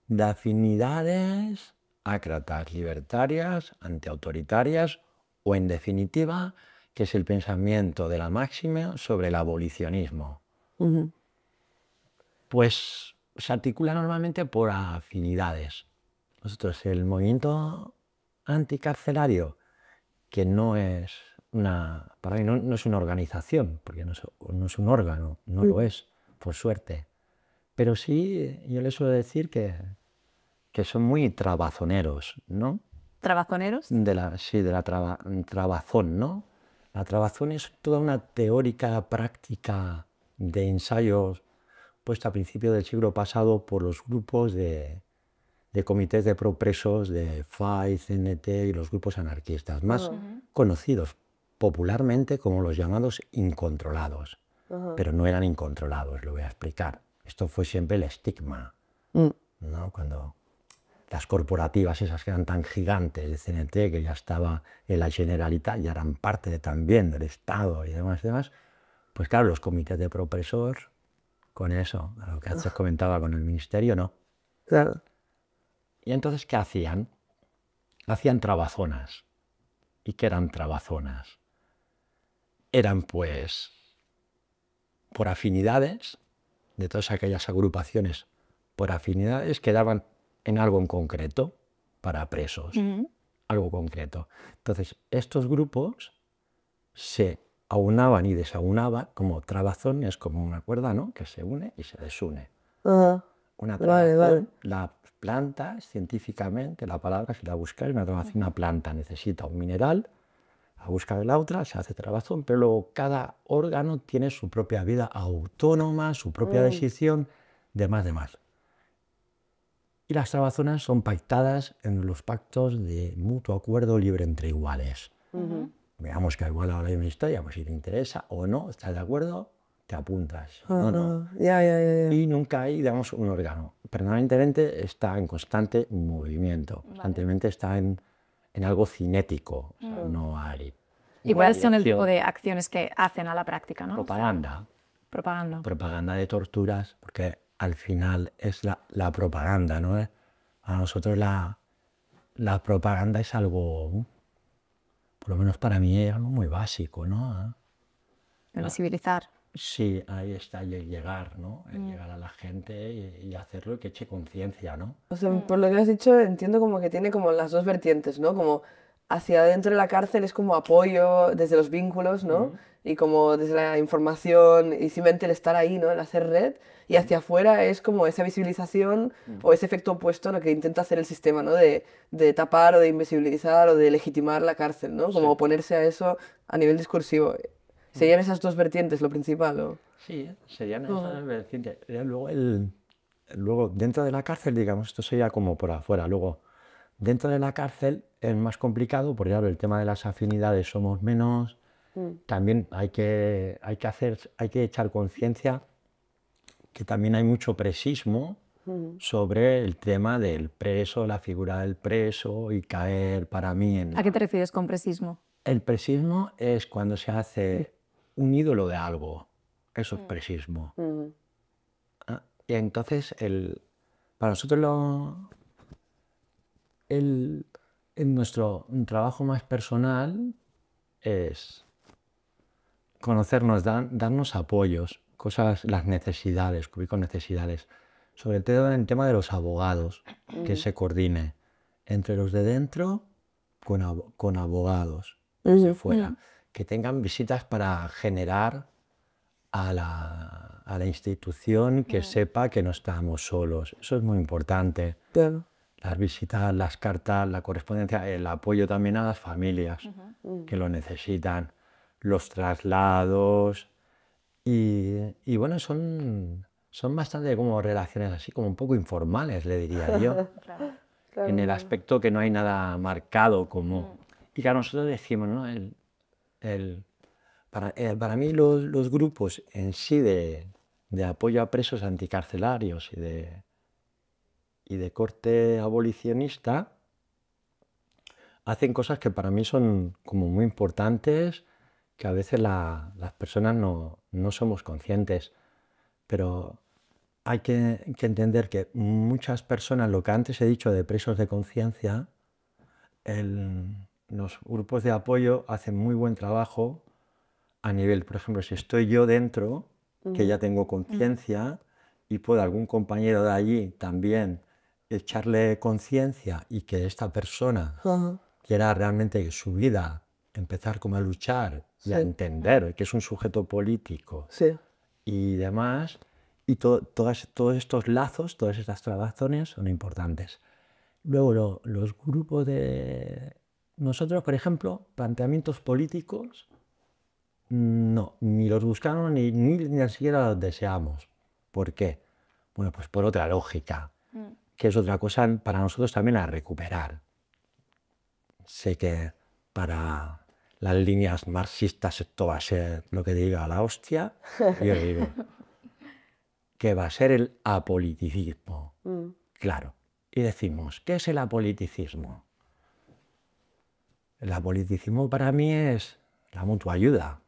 de afinidades ácratas, libertarias, antiautoritarias o, en definitiva, que es el pensamiento de la máxima sobre el abolicionismo. Ujú. Pues se articula normalmente por afinidades. Nosotros, el movimiento anticarcelario, que no es para mí no es una organización, porque no es un órgano, no lo es, por suerte. Pero sí, yo les suelo decir que son muy trabazoneros, ¿no? ¿Trabazoneros? Sí, de la trabazón, ¿no? La trabazón es toda una teórica práctica de ensayos puesta a principios del siglo pasado por los grupos de comités de propresos de FAI, CNT y los grupos anarquistas, más conocidos popularmente como los llamados incontrolados. Pero no eran incontrolados, lo voy a explicar. Esto fue siempre el estigma, ¿no? Cuando las corporativas esas que eran tan gigantes de CNT, que ya estaba en la Generalitat, ya eran parte también del Estado y demás, pues claro, los comités de propresor, con eso, a lo que antes comentaba con el ministerio, no. Claro. Y entonces, ¿qué hacían? Hacían trabazonas. ¿Y qué eran trabazonas? Eran, pues, por afinidades, de todas aquellas agrupaciones, por afinidades que daban en algo en concreto para presos, algo concreto. Entonces, estos grupos se aunaban y desaunaban como trabazones, como una cuerda, ¿no? Que se une y se desune. Ajá. Una Vale, trabazón, vale. plantas, científicamente, la palabra, si la buscáis, una planta necesita un mineral, a buscar de la otra, se hace trabazón, pero luego cada órgano tiene su propia vida autónoma, su propia decisión, demás, demás. Y las trabazonas son pactadas en los pactos de mutuo acuerdo libre entre iguales. Veamos que igual ahora hay una historia, pues si te interesa o no, estás de acuerdo, te apuntas. No, no. Y nunca hay, digamos, un órgano. Permanentemente está en constante movimiento, constantemente está en algo cinético, o sea, no hay. ¿Y cuáles son el tipo de acciones que hacen a la práctica, no? Propaganda. Propaganda. Propaganda de torturas, porque al final es la propaganda, ¿no? A nosotros la propaganda es algo, por lo menos para mí, es algo muy básico, ¿no? El visibilizar. Sí, ahí está, el llegar, ¿no? El llegar a la gente y hacerlo y que eche conciencia, ¿no? O sea, por lo que has dicho, entiendo como que tiene como las dos vertientes, ¿no? Como hacia adentro de la cárcel es como apoyo desde los vínculos, ¿no? Y como desde la información y simplemente el estar ahí, ¿no? El hacer red. Y hacia afuera es como esa visibilización o ese efecto opuesto a lo que intenta hacer el sistema, ¿no? De tapar o de invisibilizar o de legitimar la cárcel, ¿no? Como oponerse a eso a nivel discursivo. ¿Serían esas dos vertientes lo principal, o? Sí, serían esas vertientes. Luego, dentro de la cárcel, digamos, esto sería como por afuera. Luego, dentro de la cárcel es más complicado porque, claro, el tema de las afinidades somos menos. También hay que echar conciencia que también hay mucho presismo sobre el tema del preso, la figura del preso y caer para mí en... ¿A qué te refieres con presismo? El presismo es cuando se hace un ídolo de algo. Eso es presismo. Y entonces, para nosotros en nuestro trabajo más personal es conocernos, darnos apoyos, las necesidades, cubrir con necesidades. Sobre todo en el tema de los abogados, que se coordine entre los de dentro con abogados de fuera, que tengan visitas para generar a la institución que sepa que no estamos solos. Eso es muy importante. Claro. Las visitas, las cartas, la correspondencia, el apoyo también a las familias que lo necesitan, los traslados y bueno, son bastante como relaciones así, como un poco informales, le diría yo. Claro. En el aspecto que no hay nada marcado como... Y que nosotros decimos, ¿no? Para mí los grupos en sí de apoyo a presos anticarcelarios y de corte abolicionista hacen cosas que para mí son como muy importantes, que a veces las personas no somos conscientes, pero hay que entender que muchas personas, lo que antes he dicho de presos de conciencia, los grupos de apoyo hacen muy buen trabajo a nivel, por ejemplo, si estoy yo dentro, que ya tengo conciencia y puede algún compañero de allí también echarle conciencia y que esta persona quiera realmente su vida empezar como a luchar y a entender que es un sujeto político y demás, y todos estos lazos, todas estas trabazones son importantes. Luego los grupos de... Nosotros, por ejemplo, planteamientos políticos, no, ni los buscamos ni siquiera los deseamos. ¿Por qué? Bueno, pues por otra lógica, que es otra cosa para nosotros también a recuperar. Sé que para las líneas marxistas esto va a ser lo que diga la hostia, yo digo que va a ser el apoliticismo, claro. Y decimos, ¿qué es el apoliticismo? El apoliticismo para mí es la mutua ayuda.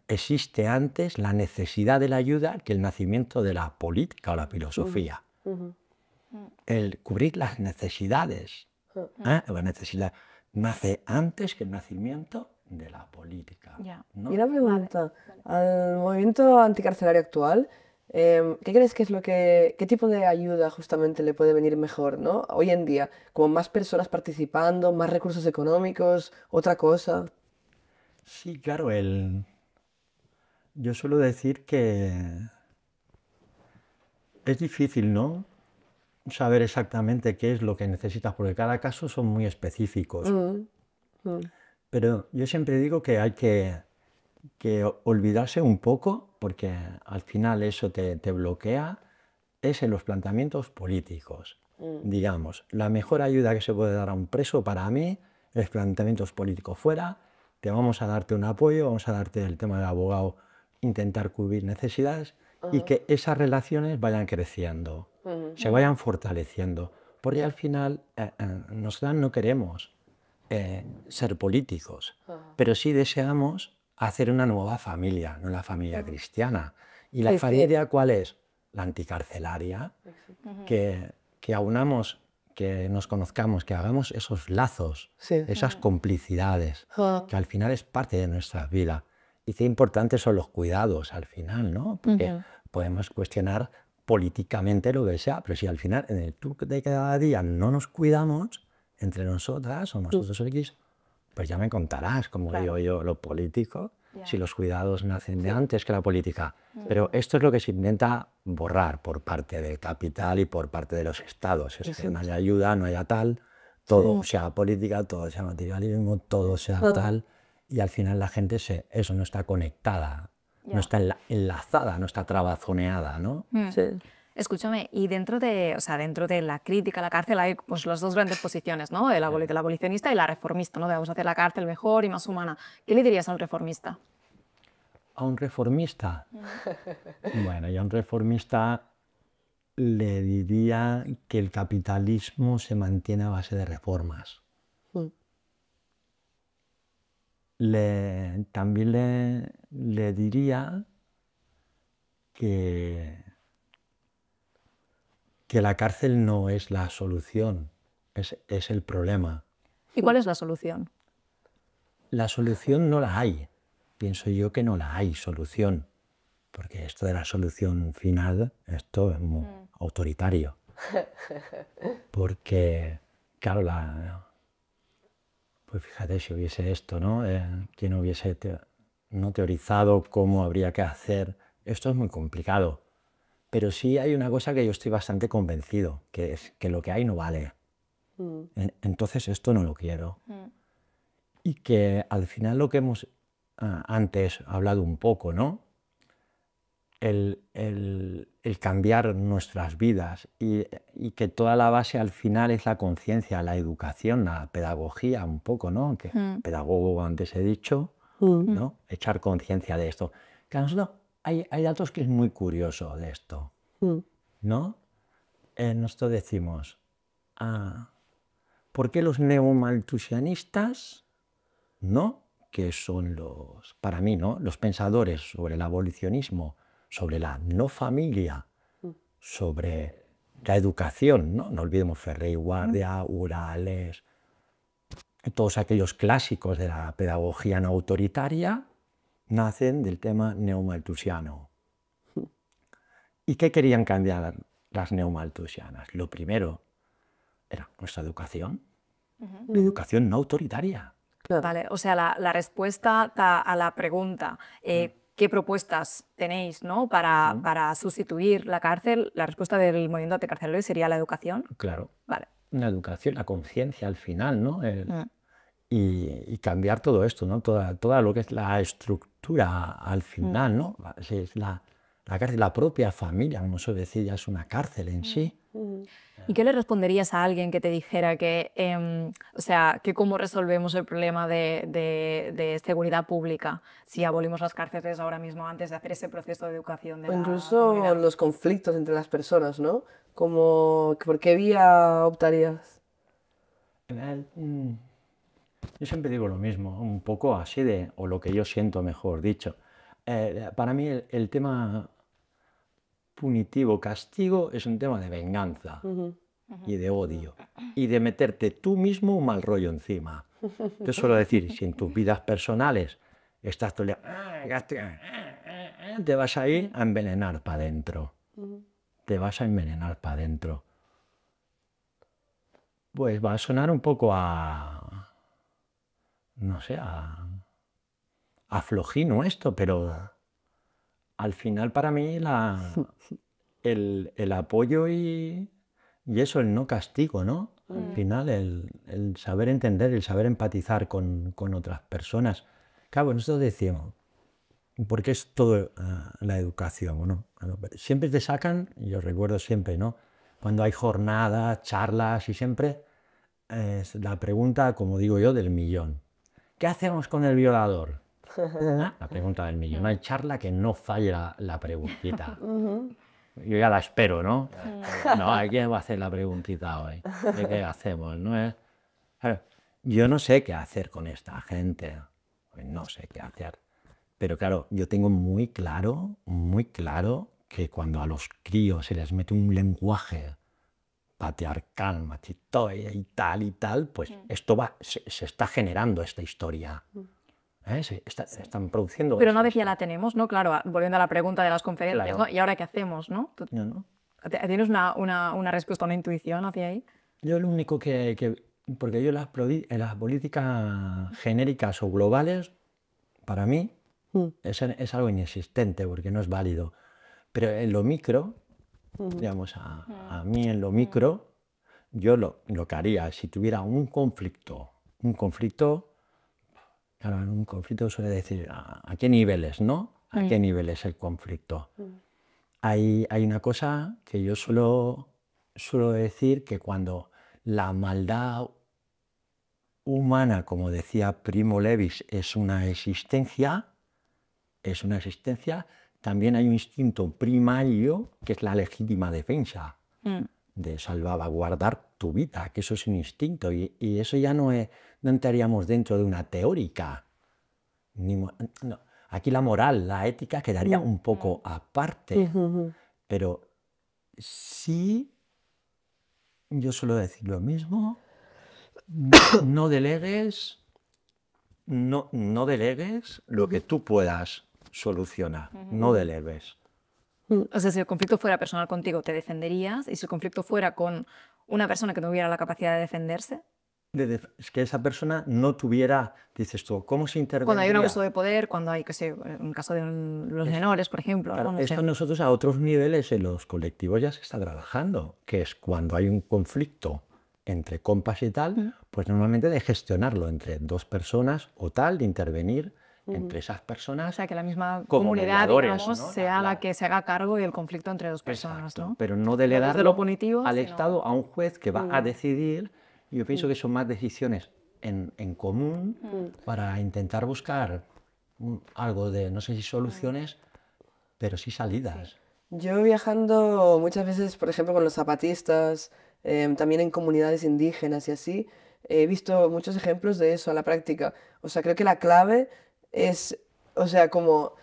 Existe antes la necesidad de la ayuda que el nacimiento de la política o la filosofía. El cubrir las necesidades. La necesidad nace antes que el nacimiento de la política. ¿no? Y una pregunta, al movimiento anticarcelario actual, ¿qué crees que es qué tipo de ayuda justamente le puede venir mejor, ¿no? Hoy en día, como más personas participando, más recursos económicos, otra cosa. Sí, claro, yo suelo decir que es difícil, ¿no? saber exactamente qué es lo que necesitas, porque cada caso son muy específicos. Pero yo siempre digo que hay que olvidarse un poco, porque al final eso te bloquea, es en los planteamientos políticos. Digamos, la mejor ayuda que se puede dar a un preso para mí es planteamientos políticos fuera, te vamos a darte un apoyo, vamos a darte el tema del abogado, intentar cubrir necesidades y que esas relaciones vayan creciendo, se vayan fortaleciendo, porque al final nosotros no queremos ser políticos, pero sí deseamos hacer una nueva familia, no la familia cristiana. ¿Y la familia cuál es? La anticarcelaria, que aunamos, que nos conozcamos, que hagamos esos lazos, esas complicidades, que al final es parte de nuestra vida. Y qué importantes son los cuidados al final, ¿no? Porque podemos cuestionar políticamente lo que sea, pero si al final en el tour de cada día no nos cuidamos entre nosotras o nosotros X, pues ya me contarás, como digo yo, lo político, si los cuidados nacen de antes que la política. Pero esto es lo que se intenta borrar por parte del capital y por parte de los estados. Es que no haya ayuda, no haya tal, todo sea política, todo sea materialismo, todo sea tal. Y al final la gente eso no está conectada, no está enlazada, no está trabazoneada, ¿no? Escúchame, y dentro de, o sea, dentro de la crítica a la cárcel hay pues, las dos grandes posiciones, ¿no? El abolicionista y la reformista, ¿no? Debemos hacer la cárcel mejor y más humana. ¿Qué le dirías a un reformista? ¿A un reformista? Bueno, yo a un reformista le diría que el capitalismo se mantiene a base de reformas. También le diría que la cárcel no es la solución, es el problema. ¿Y cuál es la solución? La solución no la hay. Pienso yo que no la hay solución, porque esto de la solución final, esto es muy autoritario. Porque, claro, pues fíjate si hubiese esto, ¿no? Quien hubiese no teorizado cómo habría que hacer, esto es muy complicado. Pero sí hay una cosa que yo estoy bastante convencido, que es que lo que hay no vale. Entonces esto no lo quiero. Y que al final lo que hemos antes hablado un poco, ¿no? El cambiar nuestras vidas y que toda la base al final es la conciencia, la educación, la pedagogía un poco, ¿no? Que pedagogo antes he dicho, ¿no? Echar conciencia de esto. Que a nosotros hay datos que es muy curioso de esto, ¿no? Nosotros decimos, ¿por qué los neomalthusianistas, ¿no? Que son para mí, ¿no? Los pensadores sobre el abolicionismo, sobre la no familia, sobre la educación, ¿no? No olvidemos Ferrer y Guardia, Urales, todos aquellos clásicos de la pedagogía no autoritaria nacen del tema neomalthusiano. ¿Y qué querían cambiar las neomalthusianas? Lo primero era nuestra educación, la educación no autoritaria. Vale, o sea, la respuesta a la pregunta, ¿qué propuestas tenéis, ¿no? para sustituir la cárcel? La respuesta del movimiento anticarcelario sería la educación. Claro. Vale. Una educación, la conciencia al final, ¿no? Y cambiar todo esto, ¿no? Toda lo que es la estructura al final, ¿no? Es la cárcel, la propia familia, como se decía, ya es una cárcel en sí. ¿Y qué le responderías a alguien que te dijera que, o sea, que cómo resolvemos el problema de seguridad pública si abolimos las cárceles ahora mismo antes de hacer ese proceso de educación de O la incluso comunidad? los conflictos entre las personas, ¿no? Como, ¿por qué vía optarías? Yo siempre digo lo mismo, un poco así o lo que yo siento, mejor dicho. Para mí el tema punitivo, castigo, es un tema de venganza y de odio y de meterte tú mismo un mal rollo encima. Yo suelo decir, si en tus vidas personales estás todo el día, te vas a ir a envenenar para adentro. Te vas a envenenar para adentro. Pues va a sonar un poco no sé, a flojino esto, pero al final para mí el apoyo y Y eso, el no castigo, ¿no? Al final, el saber entender, el saber empatizar con otras personas. Claro, nosotros decíamos, porque es todo la educación, ¿no? Siempre te sacan, yo recuerdo siempre, ¿no? Cuando hay jornadas, charlas y siempre es la pregunta, como digo yo, del millón. ¿Qué hacemos con el violador? La pregunta del millón. No hay charla que no falle la preguntita. Yo ya la espero, ¿no? No, ¿a quién va a hacer la preguntita hoy? ¿De qué hacemos? ¿No es? Claro, yo no sé qué hacer con esta gente. No sé qué hacer. Pero claro, yo tengo muy claro que cuando a los críos se les mete un lenguaje patriarcal, machito y tal, pues esto se está generando esta historia. Se están produciendo Pero esto. una vez ya la tenemos, ¿no? Claro, volviendo a la pregunta de las conferencias, Claro. ¿no? ¿Y ahora qué hacemos, no? ¿No? ¿Tienes una respuesta, una intuición hacia ahí? Yo lo único porque yo en las políticas genéricas o globales, para mí, es algo inexistente porque no es válido. Pero en lo micro, digamos, a mí en lo micro, yo lo que haría, si tuviera un conflicto, claro, en un conflicto suele decir, ¿a qué niveles, no? ¿A qué nivel es el conflicto? Hay una cosa que yo suelo decir, que cuando la maldad humana, como decía Primo Levi, es una existencia, también hay un instinto primario que es la legítima defensa, de salvaguardar tu vida, que eso es un instinto, y eso ya no entraríamos dentro de una teórica. No. Aquí la moral, la ética quedaría un poco aparte, pero sí, yo suelo decir lo mismo, no delegues lo que tú puedas solucionar, no delegues. O sea, si el conflicto fuera personal contigo, te defenderías, y si el conflicto fuera con una persona que no tuviera la capacidad de defenderse, Es que esa persona no tuviera, dices tú, ¿cómo se intervendría? cuando hay un abuso de poder, cuando hay, qué sé, un caso de los menores, por ejemplo. Claro, ¿no? No sé. esto nosotros a otros niveles en los colectivos ya se está trabajando, que es cuando hay un conflicto entre compas y tal, pues normalmente de gestionarlo entre dos personas o tal, de intervenir entre esas O personas sea, que la misma como comunidad, mediadores, digamos, ¿no? sea la que se haga cargo del conflicto entre dos personas, Exacto, ¿no? pero no desde delegarlo lo punitivo, al sino- Estado, a un juez que va a decidir. Yo pienso que son más decisiones en común para intentar buscar algo de, no sé si soluciones, pero sí salidas. Yo viajando muchas veces, por ejemplo, con los zapatistas, también en comunidades indígenas y así, he visto muchos ejemplos de eso a la práctica. O sea, creo que la clave es, o sea, como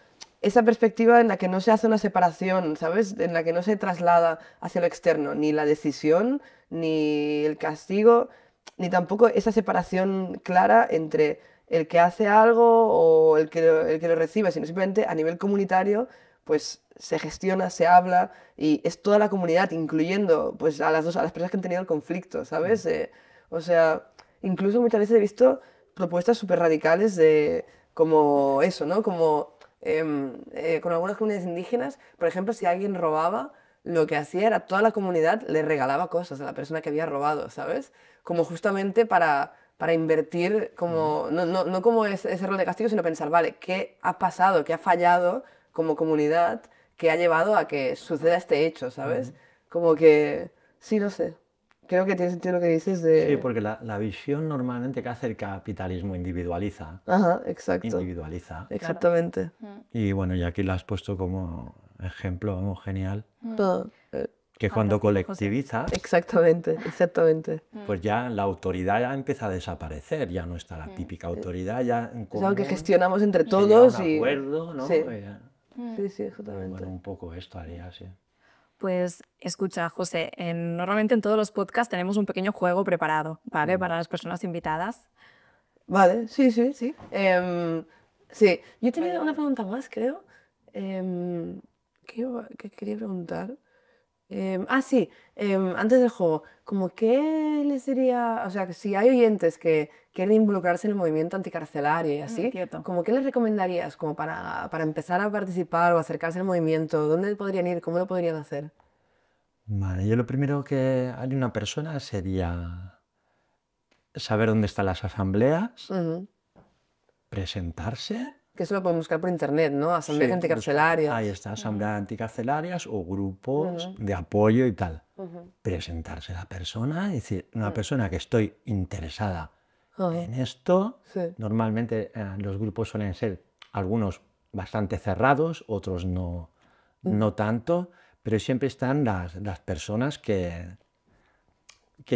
esa perspectiva en la que no se hace una separación, ¿sabes? En la que no se traslada hacia lo externo, ni la decisión, ni el castigo, ni tampoco esa separación clara entre el que hace algo o el que lo recibe, sino simplemente a nivel comunitario, pues se gestiona, se habla y es toda la comunidad, incluyendo pues a las personas que han tenido el conflicto, ¿sabes? O sea, incluso muchas veces he visto propuestas súper radicales de como eso, ¿no? Como con algunas comunidades indígenas, por ejemplo, si alguien robaba, lo que hacía era toda la comunidad le regalaba cosas a la persona que había robado, ¿sabes? Como justamente para invertir, como, no como ese rol de castigo, sino pensar, vale, ¿qué ha pasado, qué ha fallado como comunidad que ha llevado a que suceda este hecho, ¿sabes? Como que, sí, no sé. Creo que tiene sentido lo que dices de... Sí, porque la visión normalmente que hace el capitalismo individualiza. Ajá, exacto. Individualiza. Exactamente. Y bueno, y aquí lo has puesto como ejemplo genial, Todo. que cuando colectivizas, Exactamente, exactamente. pues ya la autoridad ya empieza a desaparecer, ya no está la típica autoridad, ya en Es algo que común gestionamos entre se llega a todos un y... acuerdo, ¿no? Sí, sí, Bueno, exactamente. un poco esto haría, sí. Pues escucha, José, normalmente en todos los podcasts tenemos un pequeño juego preparado, ¿vale? Para las personas invitadas. Vale, sí, sí, sí. Sí, yo tenía una pregunta más, creo. ¿Qué quería preguntar? Sí, antes del juego, como qué les diría, o sea, que si hay oyentes que quieren involucrarse en el movimiento anticarcelario y así, cierto. como qué les recomendarías como para empezar a participar o acercarse al movimiento? ¿Dónde podrían ir? ¿Cómo lo podrían hacer? Vale, yo lo primero que haría una persona sería saber dónde están las asambleas, Ujú. presentarse. Que eso lo podemos buscar por internet, ¿no? Asambleas Sí, anticarcelarias. ahí está, asambleas anticarcelarias o grupos Ujú, de apoyo y tal. ujú, Presentarse la persona, es decir, una persona que estoy interesada ajá, en esto. sí. Normalmente los grupos suelen ser algunos bastante cerrados, otros no tanto, pero siempre están las personas que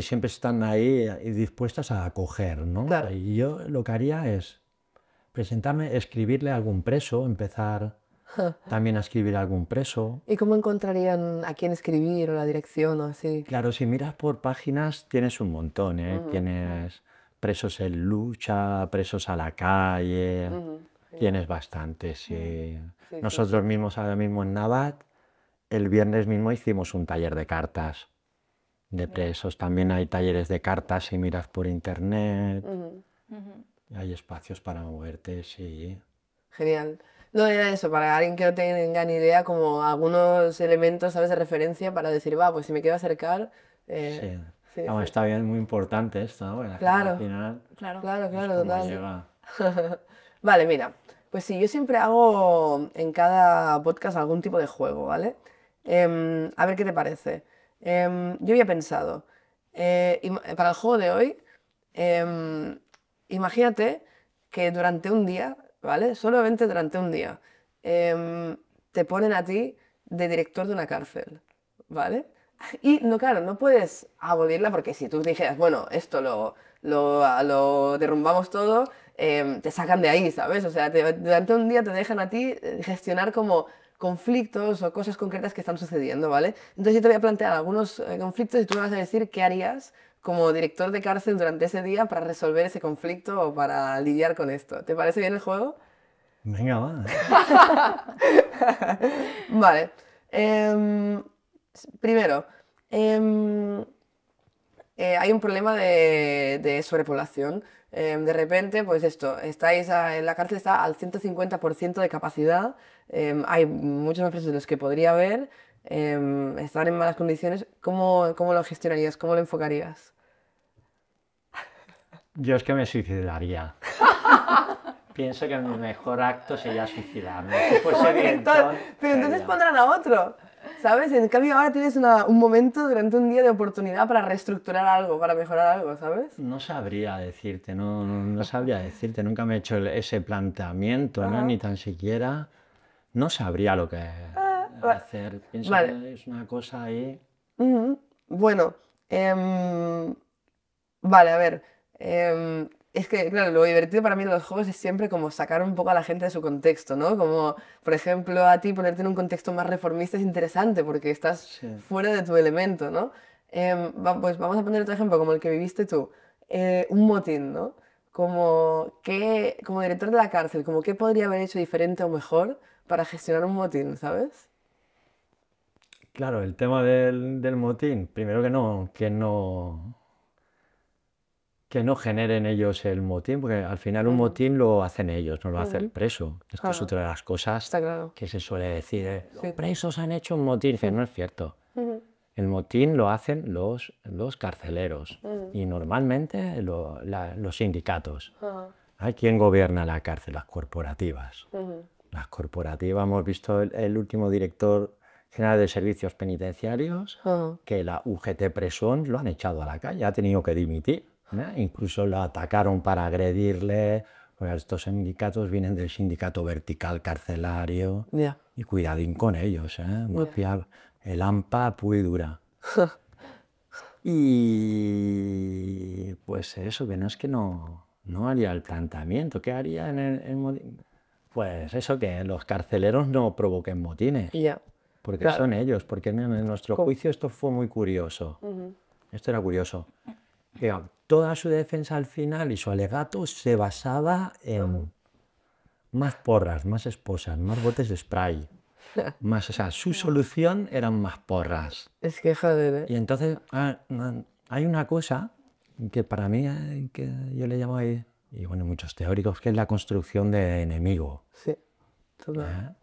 siempre están ahí dispuestas a acoger, ¿no? Claro. Y yo lo que haría es presentarme, escribirle a algún preso, empezar también a escribir a algún preso. ¿Y cómo encontrarían a quién escribir o la dirección o así? Claro, si miras por páginas tienes un montón, ¿eh? Ujú, Tienes presos en lucha, presos a la calle, ujú, tienes bastantes. Sí. sí, sí, Nosotros mismos ahora mismo en Navat, el viernes mismo hicimos un taller de cartas de presos. También hay talleres de cartas si miras por internet. ujú. Hay espacios para moverte, sí. Genial. No era eso, para alguien que no tenga ni idea, como algunos elementos, ¿sabes?, de referencia para decir, va, pues si me quiero acercar, Sí. sí, Vamos, sí. está bien, muy importante esto, ¿no? Porque la gente al Claro, final Claro. claro, es claro, como total. llega. Vale, mira, pues sí, yo siempre hago en cada podcast algún tipo de juego, ¿vale? A ver qué te parece. Yo había pensado, para el juego de hoy, em, imagínate que durante un día, ¿vale? Solamente durante un día, em, te ponen a ti de director de una cárcel, ¿vale? Y no, claro, no puedes abolirla porque si tú dijeras, bueno, esto lo derrumbamos todo, te sacan de ahí, ¿sabes? O sea, durante un día te dejan a ti gestionar como conflictos o cosas concretas que están sucediendo, ¿vale? Entonces yo te voy a plantear algunos conflictos y tú me vas a decir qué harías como director de cárcel durante ese día para resolver ese conflicto o para lidiar con esto. ¿Te parece bien el juego? Venga, va. Vale. Primero, em, hay un problema de sobrepoblación. De repente, pues esto, en la cárcel está al 150% de capacidad. Hay muchos más presos de los que podría haber. Están en malas condiciones. ¿Cómo lo gestionarías? ¿Cómo lo enfocarías? Yo es que me suicidaría. Pienso que mi mejor acto sería suicidarme. Si Como fuese director. director, Pero entonces sería- pondrán a otro, ¿sabes? En cambio ahora tienes un momento durante un día de oportunidad para reestructurar algo, para mejorar algo, ¿sabes? No sabría decirte, no sabría decirte. Nunca me he hecho ese planteamiento, ¿no? Ajá. Ni tan siquiera. No sabría lo que Va- hacer. Pienso Vale. que es una cosa ahí. Ujú. Bueno, vale, a ver. Es que, claro, lo divertido para mí de los juegos es siempre como sacar un poco a la gente de su contexto, ¿no? Como, por ejemplo, a ti ponerte en un contexto más reformista es interesante porque estás Sí. fuera de tu elemento, ¿no? Pues vamos a poner otro ejemplo, como el que viviste tú. Un motín, ¿no? Como director de la cárcel, como qué podría haber hecho diferente o mejor para gestionar un motín, ¿sabes? Claro, el tema del motín. Primero que no generen ellos el motín, porque al final un motín lo hacen ellos, no lo hace el Ujú. preso. Esto es Ajá. otra de las cosas Está claro. que se suele decir. Los Sí. presos han hecho un motín. Dice, no es cierto. Ujú. El motín lo hacen los carceleros y normalmente los sindicatos. Ajá. ¿Hay quien gobierna la cárcel? Las corporativas. Ujú. Las corporativas, hemos visto el último director general de servicios penitenciarios, Ajá. que la UGT Presón lo han echado a la calle, ha tenido que dimitir. Incluso lo atacaron para agredirle, porque estos sindicatos vienen del sindicato vertical carcelario, Ya. y cuidadín con ellos, mafia, el AMPA pura y dura. Y pues eso, que no es que no haría el planteamiento, ¿qué haría en el motín? Pues eso, que los carceleros no provoquen motines, Ya. porque Claro. son ellos, porque en nuestro ¿Cómo? juicio esto fue muy curioso. Ujú. Esto era curioso. Que toda su defensa al final y su alegato se basaba en más porras, más esposas, más botes de spray. O sea, su solución eran más porras. Es que joder, Y entonces hay una cosa que para mí, que yo le llamo ahí, y bueno, muchos teóricos, que es la construcción de enemigo. Sí. Total.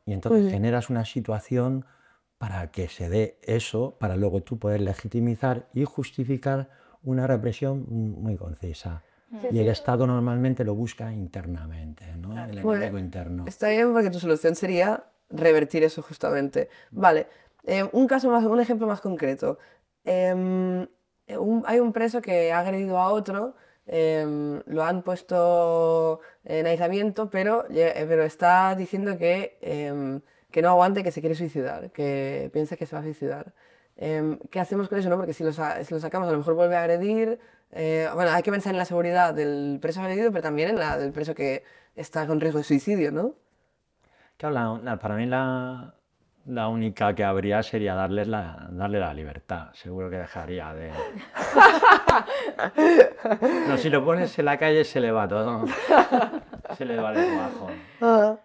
Y entonces generas una situación para que se dé eso, para luego tú poder legitimizar y justificar una represión muy concisa. Y el Estado normalmente lo busca internamente, ¿no? El enemigo interno. Está bien porque tu solución sería revertir eso justamente. Vale, un ejemplo más concreto. Hay un preso que ha agredido a otro, lo han puesto en aislamiento, pero está diciendo que no aguante, que se quiere suicidar, que piensa que se va a suicidar. ¿Qué hacemos con eso, no? Porque si lo sacamos, a lo mejor vuelve a agredir. Bueno, hay que pensar en la seguridad del preso agredido, pero también en la del preso que está con riesgo de suicidio, ¿no? Claro, para mí la única que habría sería darle la libertad. Seguro que dejaría de... No, si lo pones en la calle se le va todo. Se le va el trabajo. Ah,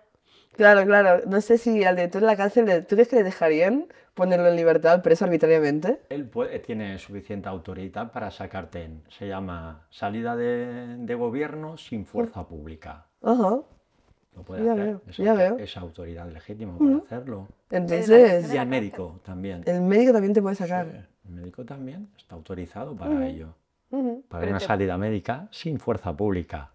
claro, claro. No sé si al director de la cárcel, ¿tú crees que le dejarían ponerlo en libertad al preso arbitrariamente? Él tiene suficiente autoridad para sacarte se llama salida de gobierno sin fuerza pública. Ajá, Lo puede ya hacer. veo, ya veo. Es autoridad legítima para hacerlo. Entonces, Y al médico también. el médico también te puede sacar. El médico también está autorizado para ello. Ujú. Para una salida médica sin fuerza pública.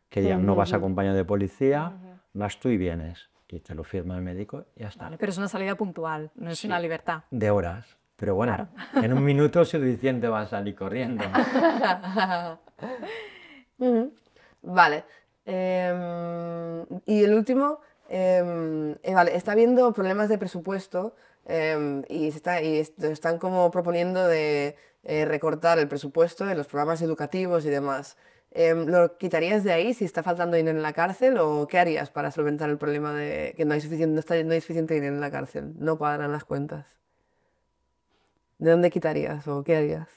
Que digan, no vas acompañado de policía, vas tú y vienes. Y te lo firma el médico y ya está. Vale, pero es una salida puntual, no es una libertad. De horas. Pero bueno, en un minuto suficiente vas a salir corriendo. Ujú. Vale. Y el último, vale, está habiendo problemas de presupuesto están como proponiendo de recortar el presupuesto de los programas educativos y demás. ¿Lo quitarías de ahí si está faltando dinero en la cárcel o qué harías para solventar el problema de que no hay suficiente dinero en la cárcel? No cuadran las cuentas. ¿De dónde quitarías o qué harías?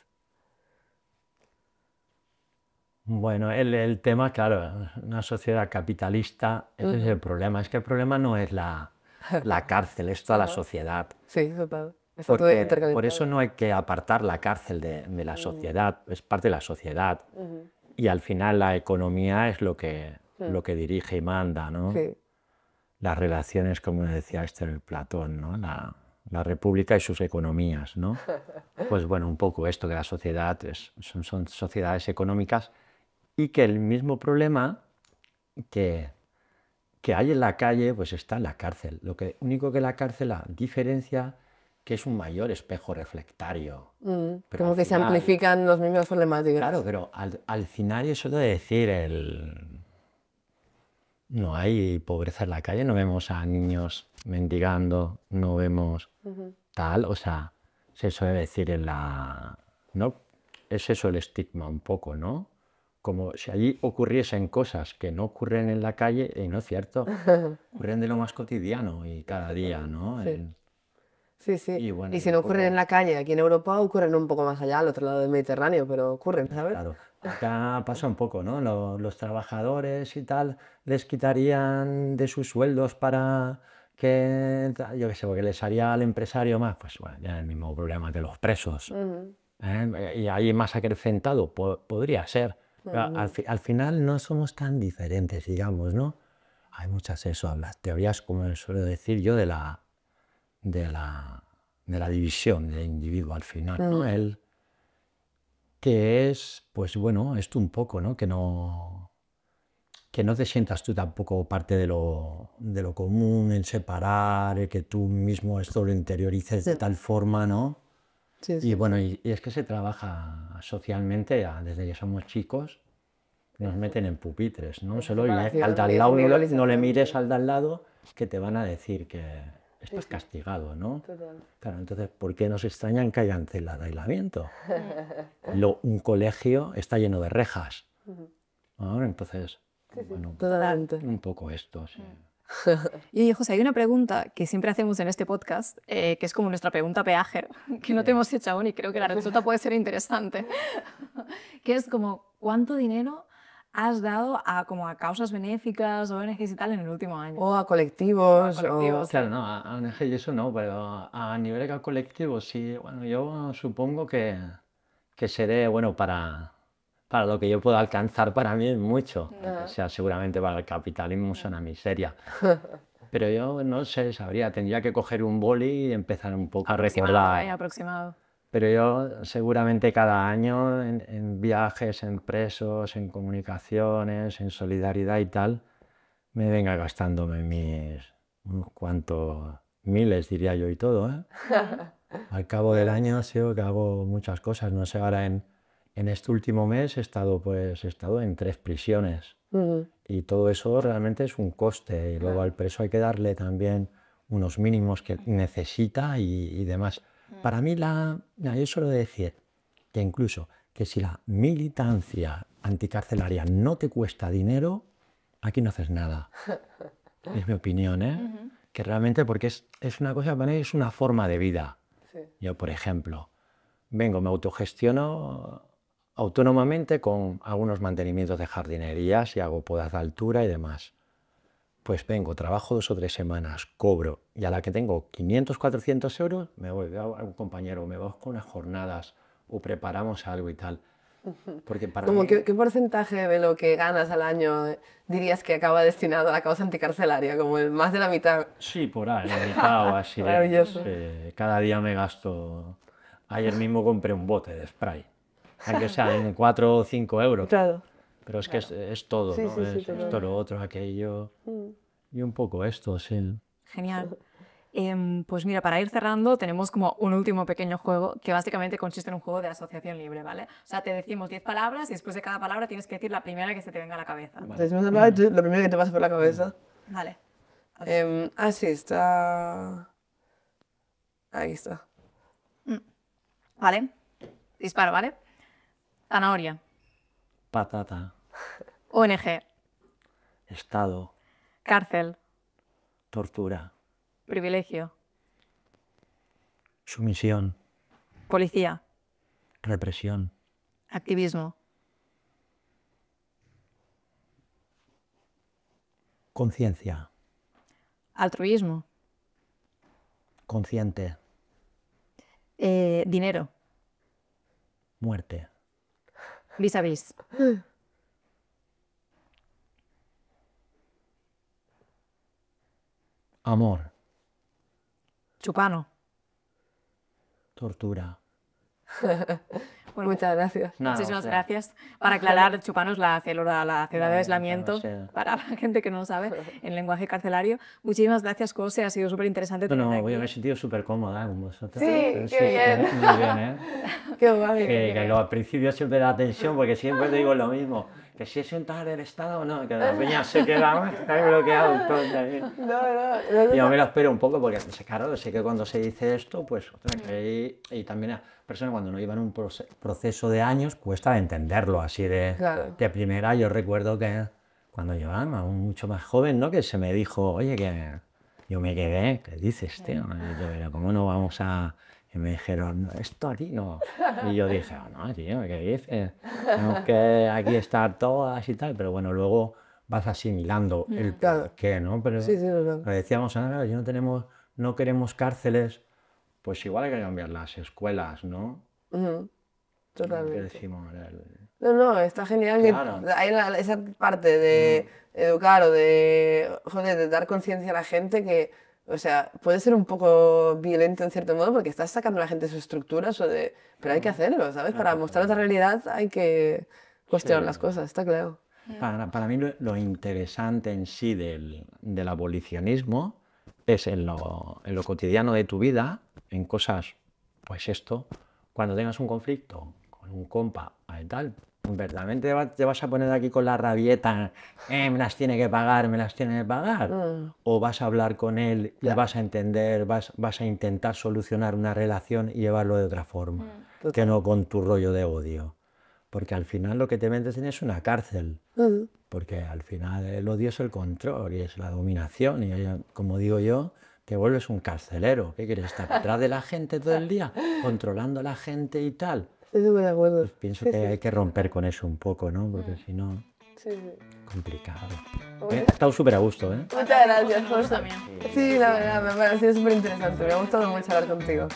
Bueno, el tema, claro, una sociedad capitalista, ese es el problema. Es que el problema no es la cárcel, es toda la sociedad. Sí, total. Está todo Por interconectado. eso no hay que apartar la cárcel de la sociedad, es parte de la sociedad. Y al final la economía es lo que dirige y manda, ¿no? Sí. Las relaciones, como decía Platón, ¿no? La república y sus economías, ¿no? Pues bueno, un poco esto, que la sociedad son sociedades económicas y que el mismo problema que hay en la calle, pues está en la cárcel. Lo único que la cárcel la diferencia que es un mayor espejo reflectario. Pero Como al que se final, amplifican los mismos problemáticas. claro, pero al final eso de decir no hay pobreza en la calle, no vemos a niños mendigando, no vemos tal, o sea, se suele decir ¿no? Es eso el estigma un poco, ¿no? Como si allí ocurriesen cosas que no ocurren en la calle, y no es cierto, ocurren de lo más cotidiano y cada día, ¿no? Sí, sí. Y bueno, si un no ocurren poco- en la calle, aquí en Europa ocurren un poco más allá, al otro lado del Mediterráneo, pero ocurren, ¿sabes? Claro, acá pasa un poco, ¿no? Los trabajadores y tal les quitarían de sus sueldos para que, yo qué sé, porque les haría al empresario más, pues bueno, ya el mismo problema que los presos. Y ahí más acrecentado, podría ser. Pero al final no somos tan diferentes, digamos, ¿no? Hay muchas las teorías, como suelo decir yo, de la división del individuo al final, ¿no? Que es, pues bueno, esto un poco, ¿no? Que no te sientas tú tampoco parte de lo común, el separar, el que tú mismo esto lo interiorices de tal forma, ¿no? Sí, Y bueno, y es que se trabaja socialmente desde que somos chicos, nos meten en pupitres, ¿no? Solo al de al lado, no le mires al de al lado, que te van a decir que estás castigado, ¿no? Total. Claro, entonces, ¿por qué nos extrañan que hayan celda de aislamiento? Un colegio está lleno de rejas. ¿No? Entonces, bueno, Totalmente. un poco esto, sí. Y oye, José, hay una pregunta que siempre hacemos en este podcast, que es como nuestra pregunta peaje, que no te hemos hecho aún y creo que la respuesta puede ser interesante, que es como, ¿cuánto dinero has dado como a causas benéficas, ONGs y tal en el último año? O a colectivos, colectivos. Claro, no, a ONG y eso no, pero a nivel colectivo sí. Bueno, yo supongo que seré, bueno, para lo que yo puedo alcanzar para mí es mucho. O sea, seguramente para el capitalismo es una miseria. Pero yo no sé, sabría, tendría que coger un boli y empezar un poco a Aproximado, recordar. aproximado. Pero yo seguramente cada año en viajes, en presos, en comunicaciones, en solidaridad y tal, me venga gastándome unos cuantos miles, diría yo, y todo, ¿eh? Al cabo del año sí que hago muchas cosas. No sé, ahora en este último mes he estado en 3 prisiones. Y todo eso realmente es un coste. Y luego al preso hay que darle también unos mínimos que necesita y demás. Para mí, yo suelo decir que incluso que si la militancia anticarcelaria no te cuesta dinero, aquí no haces nada. Es mi opinión, ¿eh? Que realmente, porque es una cosa, para mí es una forma de vida. Sí. Yo, por ejemplo, me autogestiono autónomamente con algunos mantenimientos de jardinerías y hago podas de altura y demás. Pues vengo, trabajo 2 o 3 semanas, cobro, y a la que tengo 500, 400 euros, me voy a un compañero, me voy con unas jornadas o preparamos algo y tal. Porque para Como mí, ¿qué porcentaje de lo que ganas al año dirías que acaba destinado a la causa anticarcelaria? Como más de la mitad. sí, por ahí, la mitad o así. Maravilloso. Cada día me gasto. Ayer mismo compré un bote de spray, aunque sea en 4 o 5 euros. Claro. Pero es que es todo, Sí, ¿no? sí, sí, Es esto, totalmente. lo otro, aquello. Y un poco esto, sí. Genial. Pues mira, para ir cerrando, tenemos como un último pequeño juego que básicamente consiste en un juego de asociación libre, ¿vale? O sea, te decimos 10 palabras y después de cada palabra tienes que decir la primera que se te venga a la cabeza. Vale. Te decimos una palabra y lo primero que te pasa por la cabeza. Vale. Sí, está... Ahí está. Vale. Disparo, ¿vale? Zanahoria. Patata, ONG. Estado, Cárcel. tortura, Privilegio. sumisión, Policía. represión, Activismo. conciencia, Altruismo. consciente, Dinero. muerte, Vis a vis. amor, Chupano. tortura. Bueno, Muchas gracias. Nada, muchísimas o sea, gracias. Para aclarar, Chupano es la célula, la ciudad de Vale, aislamiento, claro, sí. para la gente que no lo sabe, en lenguaje carcelario. Muchísimas gracias, José, ha sido súper interesante No, tenerte me he aquí. sentido súper cómoda con vosotros. Sí, qué bien. Muy bien, ¿eh? Qué guay. Que al principio siempre da tensión porque siempre te digo lo mismo. Que si es entrar el Estado o no, que la peña se queda bloqueado. No. Yo me lo espero un poco porque, claro, sé que cuando se dice esto, pues, y también a personas cuando no llevan un proceso de años, cuesta entenderlo así Claro. de primera. Yo recuerdo que cuando yo era mucho más joven, ¿no? Que se me dijo, oye, que yo me quedé, ¿qué dices, tío? Y yo, pero ¿cómo no vamos a...? Y me dijeron, esto aquí no. Y yo dije, no, tío, ¿qué dices? Tenemos que aquí estar todas y tal, pero bueno, luego vas asimilando el Claro. por qué, ¿no? Pero Sí, total. lo decíamos ahora, yo no queremos cárceles, pues igual hay que cambiar las escuelas, ¿no? Ujú. ¿Qué Totalmente. decimos? No, está genial Claro. que hay esa parte de educar o de dar conciencia a la gente que, o sea, puede ser un poco violento en cierto modo porque estás sacando a la gente de sus estructuras pero hay que hacerlo, ¿sabes? Para mostrar otra realidad hay que cuestionar Sí. las cosas, está claro. Para mí lo interesante en sí del abolicionismo es en lo cotidiano de tu vida, en cosas, pues esto, cuando tengas un conflicto con un compa y tal, verdaderamente te vas a poner aquí con la rabieta, me las tiene que pagar, me las tiene que pagar, o vas a hablar con él, le vas a entender, vas a intentar solucionar una relación y llevarlo de otra forma, que no con tu rollo de odio. Porque al final lo que te metes en es una cárcel. Porque al final el odio es el control y es la dominación. Y como digo yo, te vuelves un carcelero. ¿Qué quieres? ¿Estar detrás de la gente todo el día? ¿Controlando a la gente y tal? Estoy súper de acuerdo. Pues pienso que hay que romper con eso un poco, ¿no? Porque si no, Sí. complicado. He estado súper a gusto, ¿eh? Muchas gracias, Nosotros José. también. Sí, la verdad, me ha parecido súper interesante. Me ha gustado mucho hablar contigo.